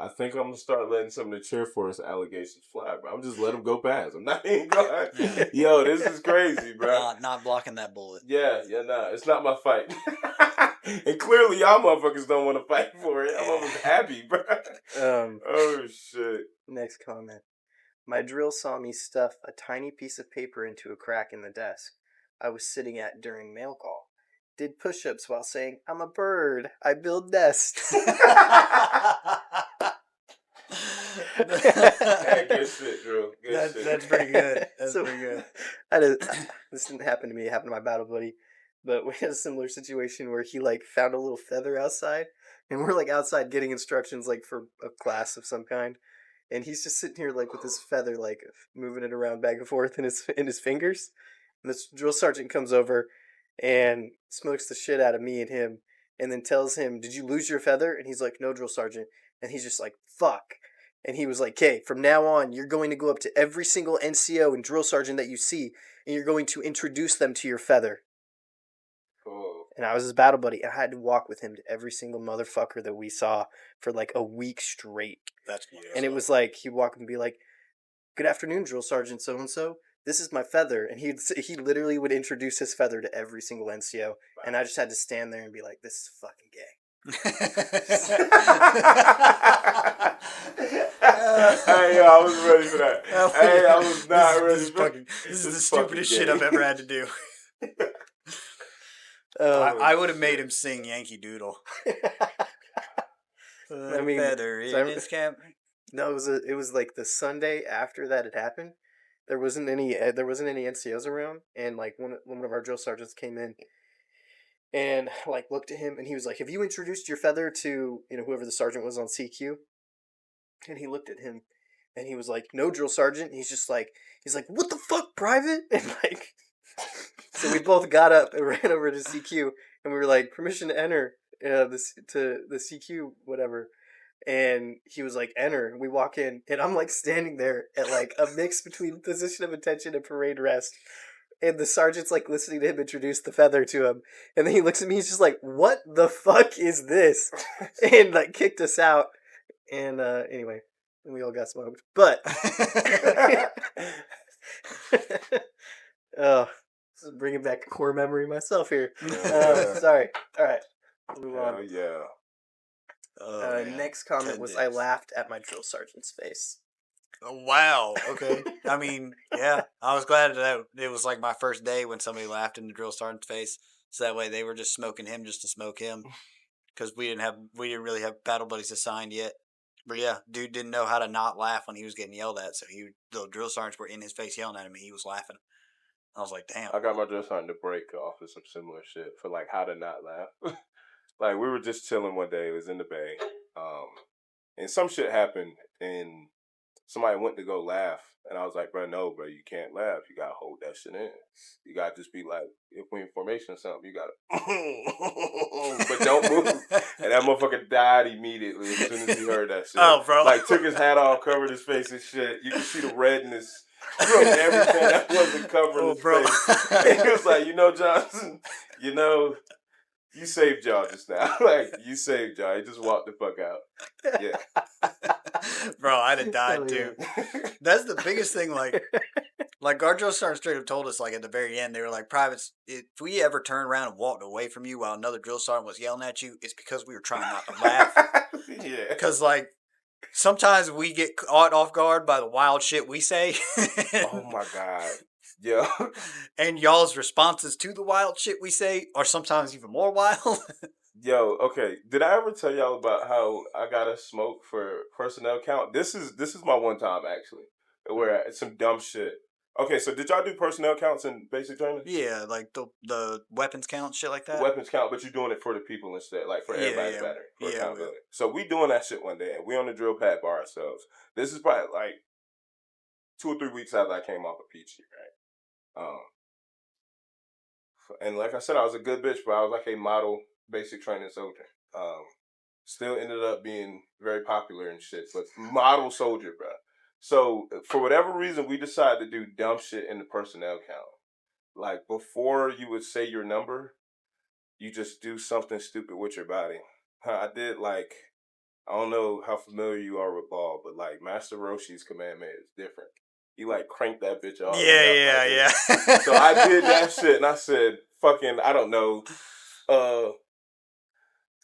I think I'm going to start letting some of the Chair Force allegations fly, bro. I'm just let them go past. I'm not even going. Yo, this is crazy, bro. Not blocking that bullet. Yeah, nah. It's not my fight. And clearly y'all motherfuckers don't want to fight for it. I'm almost happy, bro. Oh, shit. Next comment. My drill saw me stuff a tiny piece of paper into a crack in the desk I was sitting at during mail call. Did push-ups while saying, I'm a bird. I build nests. Hey, good shit, Drew. That's pretty good. That's pretty good. This didn't happen to me. It happened to my battle buddy. But we had a similar situation where he, found a little feather outside. And we're, outside getting instructions, for a class of some kind. And he's just sitting here, with this feather, moving it around back and forth in his fingers. And this drill sergeant comes over and smokes the shit out of me and him, and then tells him, did you lose your feather? And he's like, no, drill sergeant. And he's just like, fuck. And he was like, okay, from now on, you're going to go up to every single NCO and drill sergeant that you see, and you're going to introduce them to your feather. Oh. and I was his battle buddy. And I had to walk with him to every single motherfucker that we saw for like a week straight. That's and it was like he'd walk up and be like, "Good afternoon, drill sergeant so and so. This is my feather," and he literally would introduce his feather to every single NCO, and I just had to stand there and be like, "This is fucking gay." Hey, yo, I was ready for that. Hey, I was not ready for that. This is the stupidest shit I've ever had to do. I would have made him sing Yankee Doodle. I mean, feather in his cap. No, it was like the Sunday after that had happened. There wasn't any NCOs around, and like one of our drill sergeants came in and like looked at him, and he was like, "Have you introduced your feather to whoever the sergeant was on CQ?" And he looked at him, and he was like, "No, drill sergeant." And he's like, "What the fuck, private?" And like, so we both got up and ran over to CQ, and we were like, "Permission to enter this to the CQ, whatever." And he was like, "Enter." We walk in, and I'm like standing there at like a mix between position of attention and parade rest. And the sergeant's like listening to him introduce the feather to him. And then he looks at me, he's just like, "What the fuck is this?" And like kicked us out. And anyway, we all got smoked. But oh, this is bringing back a core memory myself here. Sorry. All right, move on. Yeah. Next comment was, "I laughed at my drill sergeant's face." Oh, wow. Okay. I mean, yeah. I was glad that it was like my first day when somebody laughed in the drill sergeant's face. So that way they were just smoking him just to smoke him, because we didn't really have battle buddies assigned yet. But yeah, dude didn't know how to not laugh when he was getting yelled at. So the drill sergeants were in his face yelling at him, and he was laughing. I was like, damn. I got my drill sergeant to break off of some similar shit for like how to not laugh. Like we were just chilling one day. It was in the bay, and some shit happened, and somebody went to go laugh, and I was like, "Bro, no, bro, you can't laugh. You gotta hold that shit in. You gotta just be like, if we in formation or something, you gotta, but don't move." And that motherfucker died immediately as soon as he heard that shit. Oh, bro! Like took his hat off, covered his face and shit. You can see the redness from everything that wasn't covering his face. And he was like, Johnson, you saved y'all just now. Like, you saved y'all. He just walked the fuck out. Yeah. Bro, I'd have died too. That's the biggest thing. Like our drill sergeant straight up told us, like at the very end, they were like, "Privates, if we ever turned around and walked away from you while another drill sergeant was yelling at you, it's because we were trying not to laugh." Yeah. Because like sometimes we get caught off guard by the wild shit we say. Oh my God. Yeah. And y'all's responses to the wild shit we say are sometimes even more wild. Yo, okay. Did I ever tell y'all about how I got a smoke for personnel count? This is my one time actually, where it's some dumb shit. Okay, so did y'all do personnel counts in basic training? Yeah, like the weapons count, shit like that. Weapons count, but you're doing it for the people instead, like for everybody's better. For accountability. So we doing that shit one day, and we on the drill pad by ourselves. This is probably like 2 or 3 weeks after I came off of Peachy, right? And like I said, I was a good bitch, but I was like a model basic training soldier. Still ended up being very popular and shit, but model soldier, bro. So for whatever reason, we decided to do dumb shit in the personnel count. Like before you would say your number, you just do something stupid with your body. I did like, I don't know how familiar you are with ball, but like Master Roshi's commandment is different. He like cranked that bitch off. Yeah. So I did that shit, and I said, fucking, I don't know,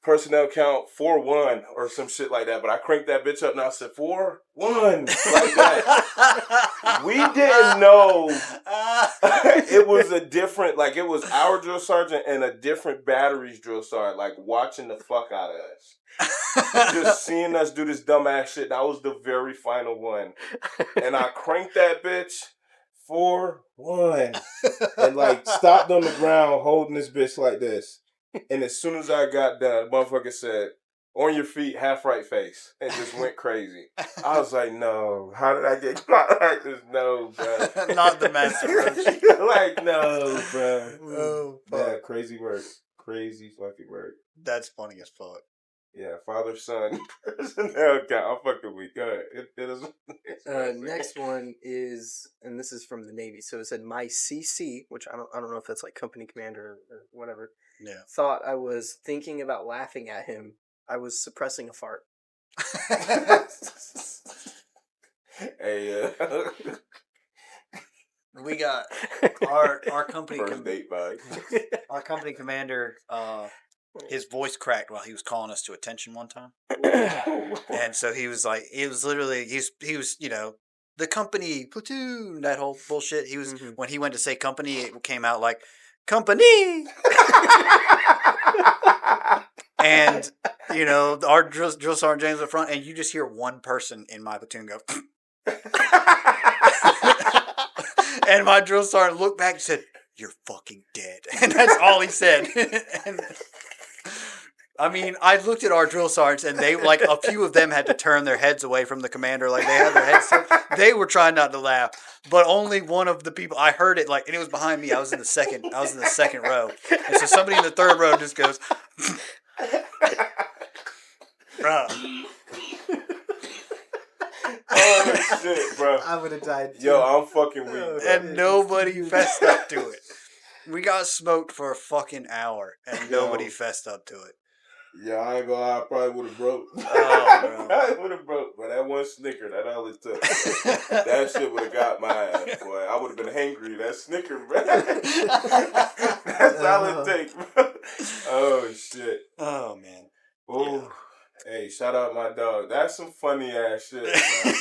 personnel count 4-1 or some shit like that. But I cranked that bitch up, and I said 4-1 like that. We didn't know it was a different, like it was our drill sergeant and a different battery's drill sergeant, like watching the fuck out of us. Just seeing us do this dumbass shit. That was the very final one. And I cranked that bitch 4-1. And like stopped on the ground holding this bitch like this. And as soon as I got done, the motherfucker said, "On your feet, half right face." And just went crazy. I was like, no. How did I get caught like this? No, bro. Not the Master Roshi. Like, no, bro. Oh, fuck. Yeah, crazy work. Crazy fucking work. That's funny as fuck. Yeah, father son personnel count. I'm fucking weak. Go ahead. It is. Next one is, and this is from the Navy. So it said my CC, which I don't know if that's like company commander or whatever. Yeah. Thought I was thinking about laughing at him. I was suppressing a fart. Hey, we got our company first date vibe. Our company commander. His voice cracked while he was calling us to attention one time, and so he was like, it was literally he was the company platoon, that whole bullshit. He was when he went to say company, it came out like company, and our drill sergeant James up front, and you just hear one person in my platoon go, and my drill sergeant looked back and said, "You're fucking dead," and that's all he said. And, I mean, I looked at our drill sergeants, and they, like, a few of them had to turn their heads away from the commander. Like, they had their heads still. They were trying not to laugh. But only one of the people, I heard it, like, and it was behind me. I was in the second row. And so somebody in the third row just goes, bruh. Oh, shit, bro. I would have died too. Yo, I'm fucking weak, bro. And nobody fessed up to it. We got smoked for a fucking hour, and nobody fessed up to it. Yeah, I ain't gonna lie, I probably would have broke. Oh, bro. I would have broke, but that one Snicker, that all it took. That shit would have got my ass, boy. I would have been hangry. That Snicker, bro. That's all it takes, bro. Oh, shit. Oh, man. Oh. Yeah. Hey, shout out my dog. That's some funny ass shit, bro.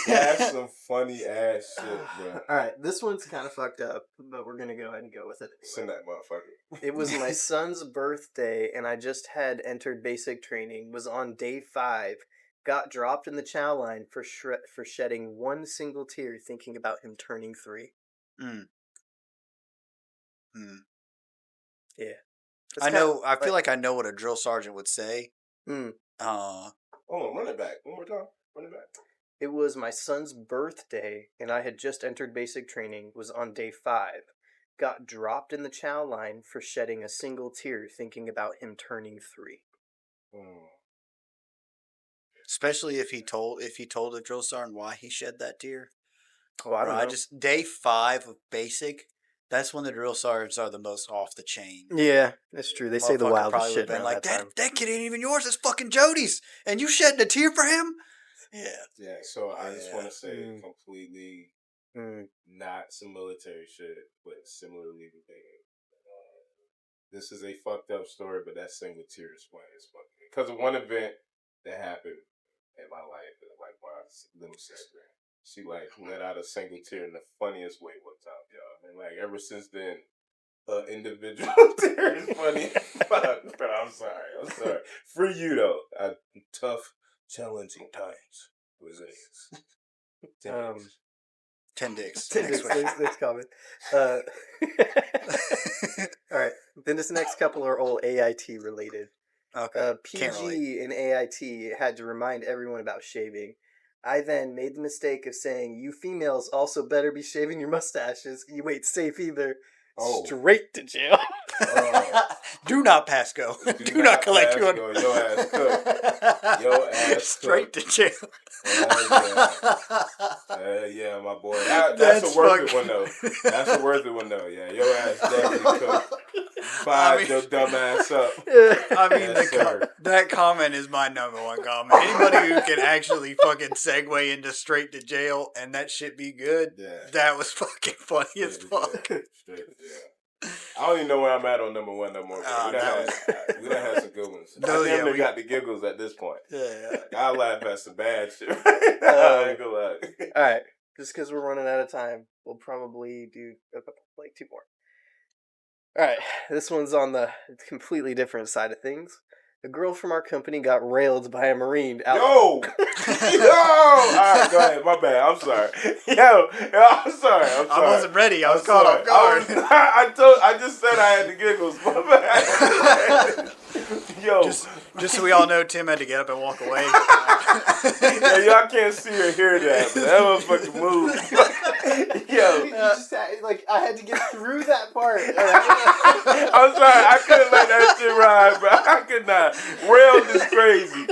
That's some funny ass shit, bro. All right, this one's kind of fucked up, but we're gonna go ahead and go with it. Anyway. Send that motherfucker. It was my son's birthday, and I just had entered basic training. Was on day 5. Got dropped in the chow line for shedding one single tear, thinking about him turning 3. Yeah. I know. I feel like I know what a drill sergeant would say. Hold on, run it back. One more time. Run it back. It was my son's birthday, and I had just entered basic training, was on day 5. Got dropped in the chow line for shedding a single tear, thinking about him turning 3. Especially if he told the drill sergeant why he shed that tear. Oh, I don't know. Just day 5 of basic. That's when the drill sergeants are the most off the chain. Yeah, that's true. They say the wildest shit. Been like that kid ain't even yours. It's fucking Jody's, and you shedding a tear for him. Yeah. So I just want to say completely not some military shit, but similarly related. This is a fucked up story, but that single tear is funny as fuck. Because of one event that happened in my life, like my little sister. She, like, let out a single tear in the funniest way one time, y'all. And, like, ever since then, individual tear is funny. But I'm sorry. For you, though, tough, challenging times. Resilience. 10 dicks. 10 dicks. Next comment. All right. Then this next couple are all AIT related. Okay. PG and AIT had to remind everyone about shaving. I then made the mistake of saying, you females also better be shaving your mustaches. You ain't safe either. Straight to jail. Do not pass go. Do not collect $200. Your ass cooked. Your ass straight to jail. Yeah, my boy. That's a worth it one, though. That's a worth it one, though. Yeah, your ass definitely cooked. Fired your dumb ass up. I mean, that comment is my number one comment. Anybody who can actually fucking segue into straight to jail and that shit be good, that was fucking funny as fuck. I don't even know where I'm at on number 1 no more. We done had some good ones. We got the giggles at this point. Yeah. I laugh at some bad shit. I ain't gonna lie. All right. Just because we're running out of time, we'll probably do like 2 more. All right. This one's on the completely different side of things. A girl from our company got railed by a Marine. Yo! All right, go ahead. My bad. I'm sorry. Yo, I'm sorry. I wasn't ready. I was caught off guard. I just said I had the giggles. My bad. Yo. Just so we all know, Tim had to get up and walk away. Yeah, y'all can't see or hear that, but that motherfucking move. Yo. I had to get through that part. I'm sorry, I couldn't let that shit ride, bro. I could not. Railed is crazy.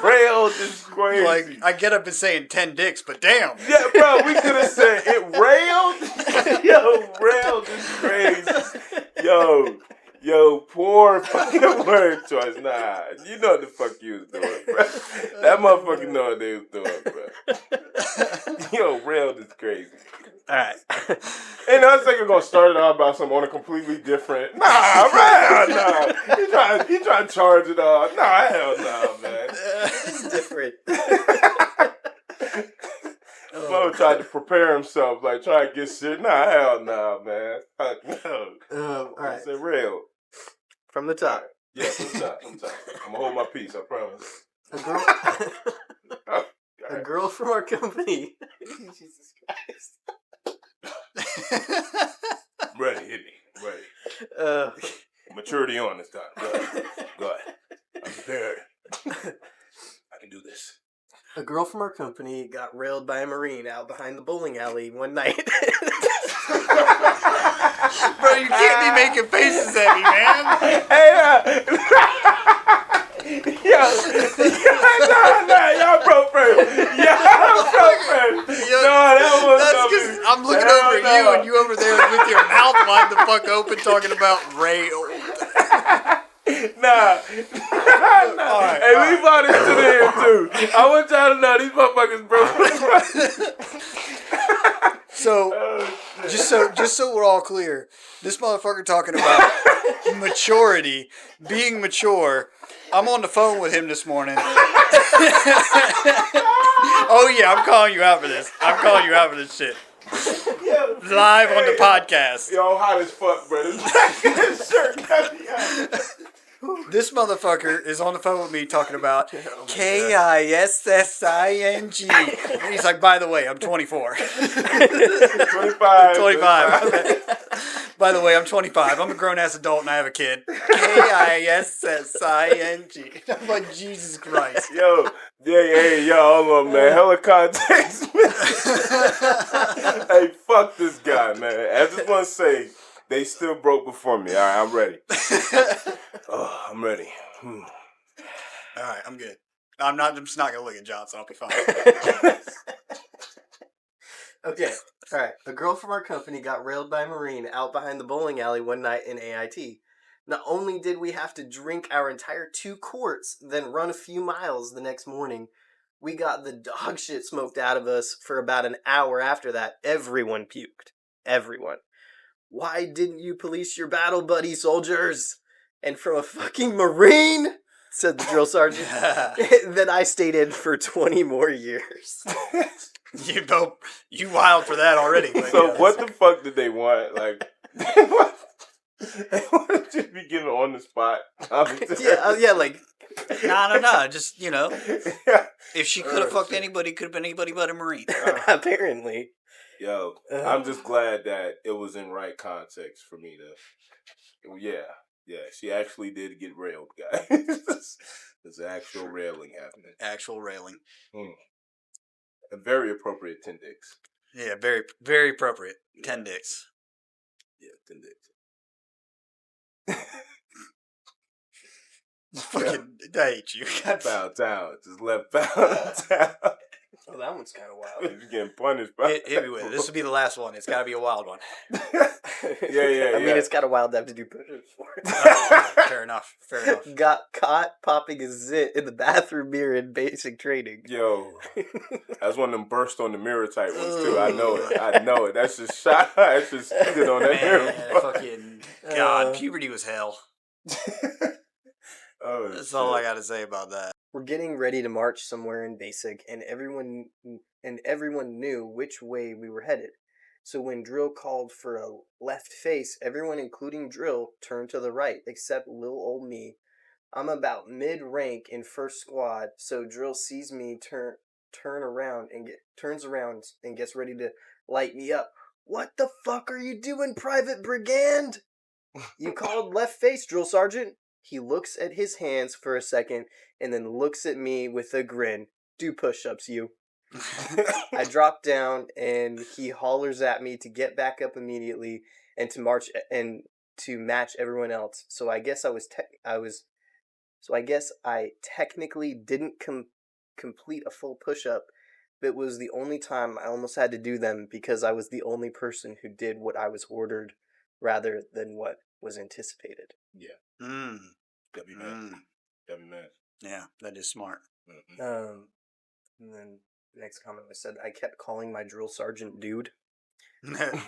Railed is crazy. Like, I get up and saying 10 dicks, but damn. Yeah, bro, we could have said it railed. Yo, railed is crazy. Yo, poor fucking word choice. Nah, you know what the fuck you was doing, bro. That motherfucker know what they was doing, bro. Yo, railed is crazy. Alright. And I was thinking we're gonna start it off about something on a completely different. Nah, railed, nah. He trying to charge it off. Nah, hell no, man. It's different. Flo tried to prepare himself, like try to get shit. Nah, hell no, man. Fuck no. Alright. It's real. From the top. Yeah, from the top. I'm gonna hold my peace, I promise. A girl from our company. Jesus Christ. Ready, hit me. Ready. Maturity on this time. Go ahead. I'm prepared. I can do this. A girl from our company got railed by a Marine out behind the bowling alley one night. Bro, you can't be making faces at me, man. Hey, y'all broke first. No, that was That's because I'm looking over at you and you over there with your mouth wide the fuck open talking about railed. Nah. Right, hey, we brought this to the end too. I want y'all to know these motherfuckers broke. So, just so we're all clear, this motherfucker talking about maturity, being mature. I'm on the phone with him this morning. Oh yeah, I'm calling you out for this. I'm calling you out for this shit. Live on the podcast. Yo, hot as fuck, bro. This motherfucker is on the phone with me talking about KISSING. And he's like, by the way, I'm 24. 25. 25. By the way, I'm 25. I'm a grown-ass adult and I have a kid. KISSING. I'm like, Jesus Christ. Yo, hold on, man. Hella context. Hey, fuck this guy, man. I just want to say, they still broke before me. All right, I'm ready. Oh, I'm ready. All right, I'm good. I'm just not going to look at Johnson. I'll be fine. Okay. All right. A girl from our company got railed by a Marine out behind the bowling alley one night in AIT. Not only did we have to drink our entire 2 quarts, then run a few miles the next morning, we got the dog shit smoked out of us for about an hour after that. Everyone puked. Everyone. Why didn't you police your battle buddy, soldiers? And from a fucking Marine, said the drill sergeant, that I stayed in for 20 more years. You wild for that already. So what the fuck did they want? Like, they wanted you to be given on the spot. Yeah, like... No. Just, if she could have fucked anybody, it could have been anybody but a Marine. Apparently. Yo, I'm just glad that it was in right context for me to... Yeah, she actually did get railed, guys. There's actual railing happening. Actual railing. A very appropriate 10 dicks. Yeah, very, very appropriate. 10 dicks. Yeah, 10 dicks. Fucking, I hate you. Bow down. Just left bow down. Oh, that one's kind of wild. You're getting punished, bro. Anyway, this will be the last one. It's got to be a wild one. Yeah. I mean, it's kind of wild to have to do push-ups for it. Fair enough. Got caught popping a zit in the bathroom mirror in basic training. Yo, that's one of them burst on the mirror type ones too. I know it. That's just shot. That's just heated on that mirror. Fucking God, puberty was hell. Oh, that's all I got to say about that. We're getting ready to march somewhere in basic, and everyone knew which way we were headed. So when Drill called for a left face, everyone, including Drill, turned to the right, except little old me. I'm about mid-rank in first squad, so Drill sees me turns around and gets ready to light me up. What the fuck are you doing, Private Brigand? You called left face, Drill Sergeant. He looks at his hands for a second and then looks at me with a grin. Do push-ups, you. I drop down and he hollers at me to get back up immediately and to march and to match everyone else. So I guess I technically didn't complete a full push-up, but it was the only time I almost had to do them because I was the only person who did what I was ordered rather than what was anticipated. Yeah. W man. Yeah, that is smart. And then the next comment was said, I kept calling my drill sergeant dude.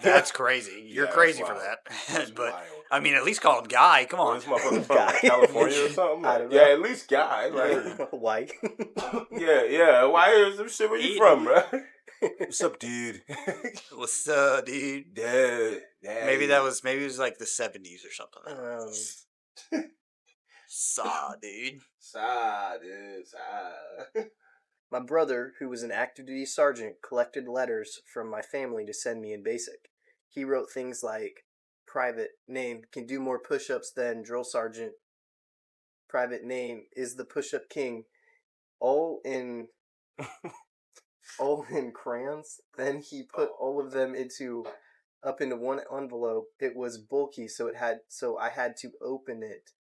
That's crazy. You're crazy for that. But, wild. I mean, at least call him Guy. Come on. This motherfucker from like, California or something? I don't yeah, know. at least Guy. Like, Why? yeah. Why is some shit? Where you from, bro? What's up, dude? What's up, dude? Yeah. Maybe it was like the 70s or something. Saw, dude. Saw, dude. Saw. My brother, who was an active duty sergeant, collected letters from my family to send me in basic. He wrote things like, private name, can do more push-ups than drill sergeant. Private name, is the push-up king. All in crayons. Then he put all of them up into one envelope. It was bulky, so I had to open it.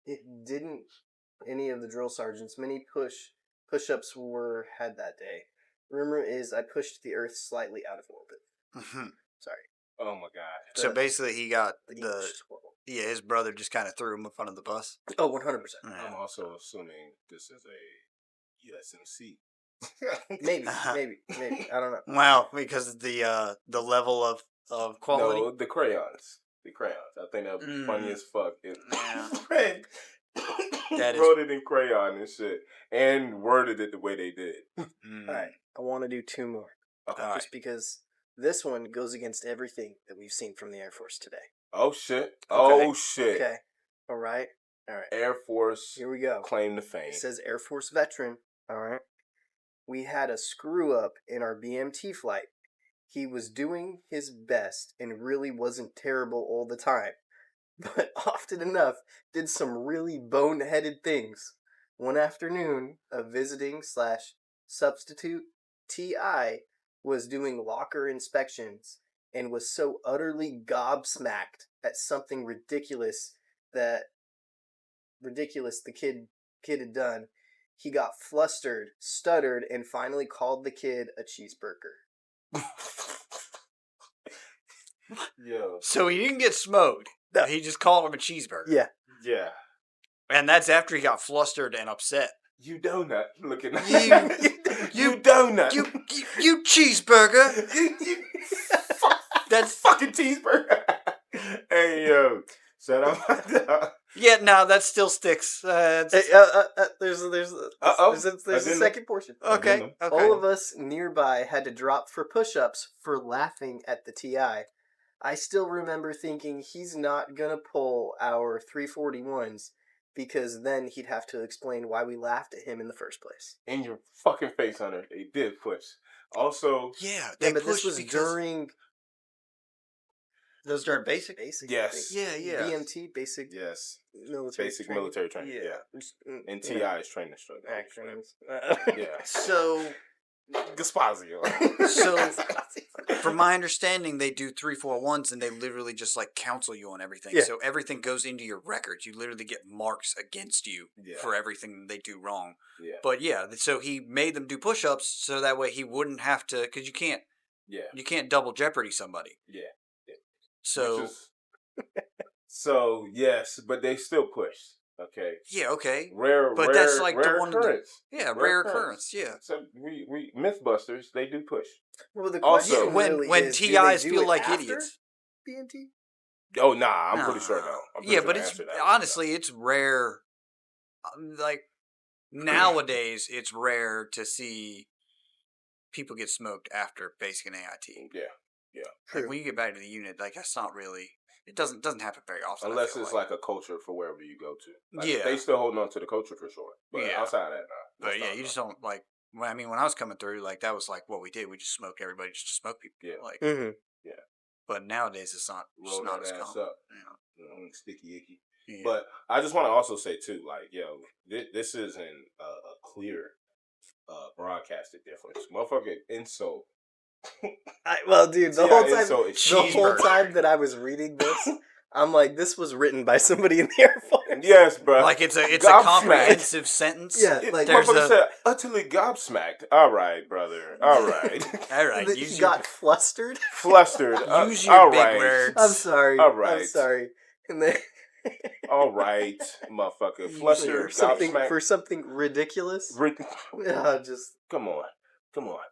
It didn't any of the drill sergeants. Many push-ups were had that day. Rumor is I pushed the earth slightly out of orbit. Sorry. Oh my god. So basically he got his brother just kind of threw him in front of the bus. Oh, 100%. I'm also assuming this is a USMC. maybe. I don't know. Wow, because the level of quality. No, the crayons. I think that was funny as fuck. Fred wrote it in crayon and shit, and worded it the way they did. All right, I want to do two more. Okay. Just because this one goes against everything that we've seen from the Air Force today. Oh shit! Okay. Oh shit! Okay. All right. Air Force. Here we go. Claim to fame. It says Air Force veteran. All right. We had a screw up in our BMT flight. He was doing his best and really wasn't terrible all the time, but often enough did some really boneheaded things. One afternoon, a visiting/substitute TI was doing locker inspections and was so utterly gobsmacked at something ridiculous the kid had done. He got flustered, stuttered, and finally called the kid a cheeseburger. Yo. So he didn't get smoked. No. He just called him a cheeseburger. Yeah. Yeah. And that's after he got flustered and upset. You donut. Looking at you donut. You cheeseburger. That's fucking cheeseburger. Hey, yo. Shut up. Yeah, no, that still sticks. There's a second portion. Okay. All of us nearby had to drop for push-ups for laughing at the TI. I still remember thinking he's not gonna pull our 341s because then he'd have to explain why we laughed at him in the first place. In your fucking face, Hunter. They did push. Also, but this was during. Those during basic? Yes. Yeah. BMT, basic. Yes. Military training. Yeah. And TI is training instructor. Acronyms. Yeah. So. Gaspazio. So, from my understanding, they do 341s and they literally just like counsel you on everything. Yeah. So everything goes into your records. You literally get marks against you for everything they do wrong. Yeah. But yeah, so he made them do push-ups so that way he wouldn't have to, because you can't. Yeah. You can't double jeopardy somebody. Yeah. So. So yes, but they still push. Okay. Yeah. Okay. Rare, that's like rare the one occurrence. Rare occurrence. Yeah. So we Mythbusters, they do push. Well, the question also, when TIs feel like idiots. BMT? Oh nah, I'm pretty sure no. But it's honestly it's rare. Like nowadays, it's rare to see people get smoked after basic and AIT. Yeah. Like when you get back to the unit, like that's not really. It doesn't happen very often. Unless it's like a culture for wherever you go to. Like, yeah. They still holding on to the culture for sure. But outside of that, no. But yeah, you just don't like. When I was coming through, like that was like what we did. We just smoked everybody just to smoke people. Yeah. Like. Yeah. But nowadays it's not. Roll that as ass common. up. Sticky icky. Yeah. But I just want to also say too, like, yo, this isn't a clear broadcasted difference. Motherfucking insult. Well, dude, the whole insult time that I was reading this, I'm like, this was written by somebody in the Air Force. Yes, bro. Like it's a comprehensive sentence. Yeah, like motherfucker said utterly gobsmacked. All right, brother. All right. All right. He got flustered. Flustered. Use your big right. words. I'm sorry. All right. I'm sorry. And then all right, motherfucker. Flustered. For something ridiculous. Just come on.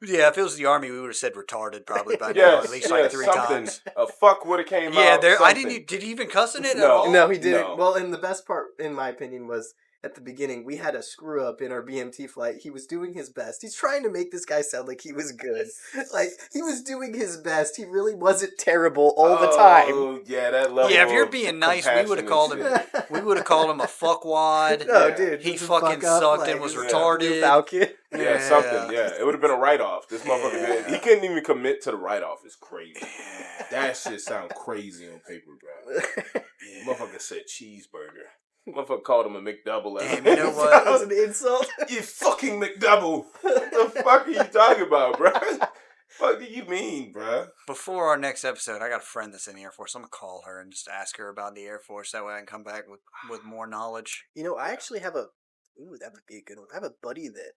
Yeah, if it was the Army, we would have said retarded probably by now, at least like 3 times. A fuck would have came out. Yeah, I didn't. Did he even cuss in it at all? No, he didn't. No. Well, and the best part, in my opinion, was at the beginning, we had a screw up in our BMT flight. He was doing his best. He's trying to make this guy sound like he was good. Like, he was doing his best. He really wasn't terrible all the time. Oh, yeah, that level. Yeah, if you're being nice, we would have called him. We would have called him a fuckwad. No, dude, he fucking sucked and was retarded. Falcon. Yeah, something. Yeah, it would have been a write-off. This motherfucker, he couldn't even commit to the write-off. It's crazy. That shit sound crazy on paper, bro. Motherfucker said cheeseburger. Motherfucker called him a McDouble. Damn, you know what? That was an insult. You fucking McDouble. What the fuck are you talking about, bro? What do you mean, bro? Before our next episode, I got a friend that's in the Air Force. I'm going to call her and just ask her about the Air Force. That way I can come back with more knowledge. You know, I actually have that would be a good one. I have a buddy that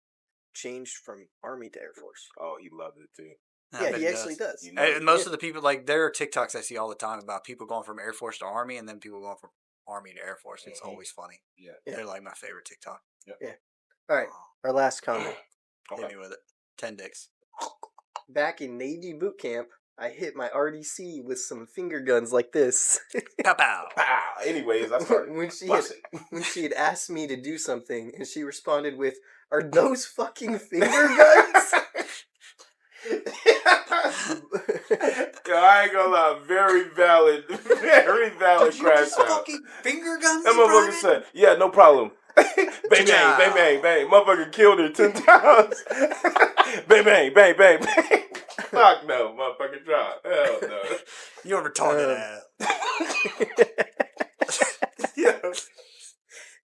changed from Army to Air Force. Oh, he loved it too. Yeah, he actually does. Most of the people, like, there are TikToks I see all the time about people going from Air Force to Army and then people going from Army to Air Force. It's always funny. Yeah. They're like my favorite TikTok. Yeah. All right. Our last comment. Hit me with it. 10 dicks. Back in Navy boot camp, I hit my RDC with some finger guns like this. Pow pow. Pow. Anyways, I started when she had asked me to do something, and she responded with, "Are those fucking finger guns?" Yo, I ain't gonna lie, very valid crash out. Fucking finger guns? That motherfucker said, "Yeah, no problem." Bang bang, bang bang, bang. Motherfucker killed her 10 times. Bang bang, bang bang, bang. Fuck no, motherfucker drop. Hell no. You're retarded ass. Yeah.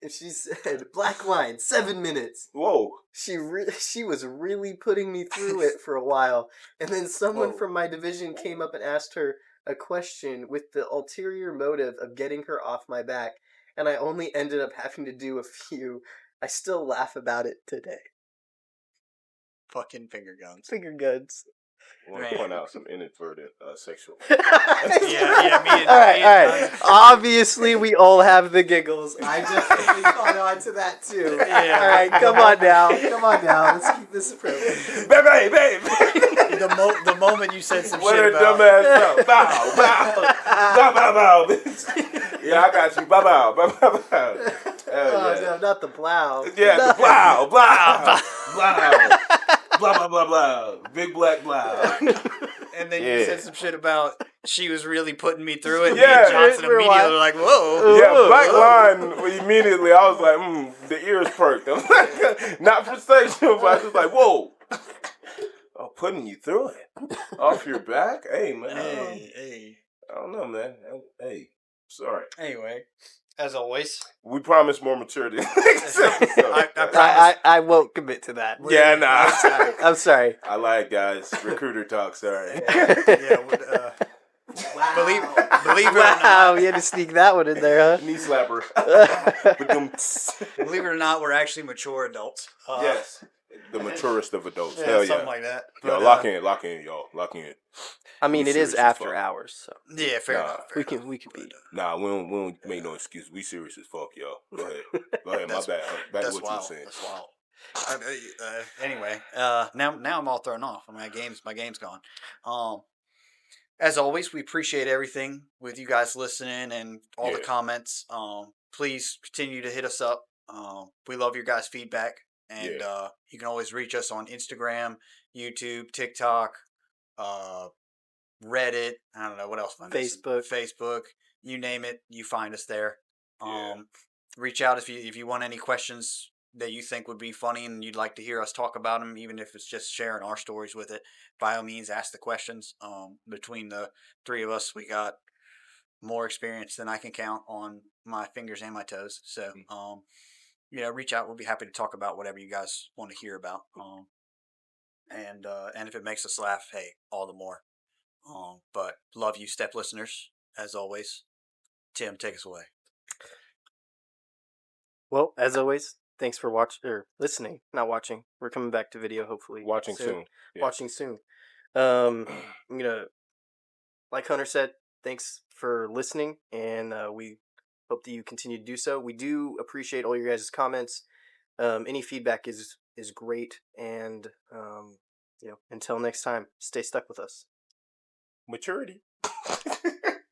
And she said, "Black line, 7 minutes." Whoa. She was really putting me through it for a while. And then someone from my division came up and asked her a question with the ulterior motive of getting her off my back. And I only ended up having to do a few. I still laugh about it today. Fucking finger guns. Finger guns. I want to point out some inadvertent sexual. Yeah. All right. Obviously, we all have the giggles. I definitely caught on to that too. Yeah. All right, come on now. Let's keep this appropriate. Bang bang, bang. The moment you said some what shit a about... dumbass bow, bow, bitch. Yeah, I got you. Bow, bow, bow, bow, bow. No, not the plow. Yeah, the plow, blah, blah. Blah, blah, blah, blah. Big black blah. And then you said some shit about she was really putting me through it. Yeah. Me and Johnson immediately were like, whoa. Yeah, black line, immediately I was like, the ears perked. I'm like, not for sexual, but I was just like, whoa. Oh, putting you through it. Off your back? Hey, man. Hey. I don't know, man. Hey, sorry. Anyway, as always, we promise more maturity next episode. I won't commit to that. Yeah, nah. I'm sorry. I like guys. Recruiter talk, sorry. Wow. Believe it or not. Wow, you had to sneak that one in there, huh? Knee slapper. Believe it or not, we're actually mature adults. Yes. The maturest of adults. Yeah, Hell something like that. Yo, But, lock in, y'all. Lock in. I mean, it is after hours, so yeah, fair enough. We can be. Nah, we don't make no excuse. We serious as fuck, y'all. Go ahead. My bad. Back to what you were saying. That's wild. Anyway, now I'm all thrown off. My game's gone. As always, we appreciate everything with you guys listening and all the comments. Please continue to hit us up. We love your guys' feedback. And you can always reach us on Instagram, YouTube, TikTok, Reddit. I don't know what else. Facebook. You name it, you find us there. Reach out if you want any questions that you think would be funny and you'd like to hear us talk about them, even if it's just sharing our stories with it. By all means, ask the questions. Between the three of us, we got more experience than I can count on my fingers and my toes. So, reach out. We'll be happy to talk about whatever you guys want to hear about. And if it makes us laugh, hey, all the more. But love you, step listeners, as always. Tim, take us away. Well, as always, thanks for listening, not watching. We're coming back to video, hopefully. Watching soon. Yeah. Watching soon. I'm gonna, like Hunter said, thanks for listening, and we hope that you continue to do so. We do appreciate all your guys' comments. Any feedback is great, and until next time, stay stuck with us. Maturity.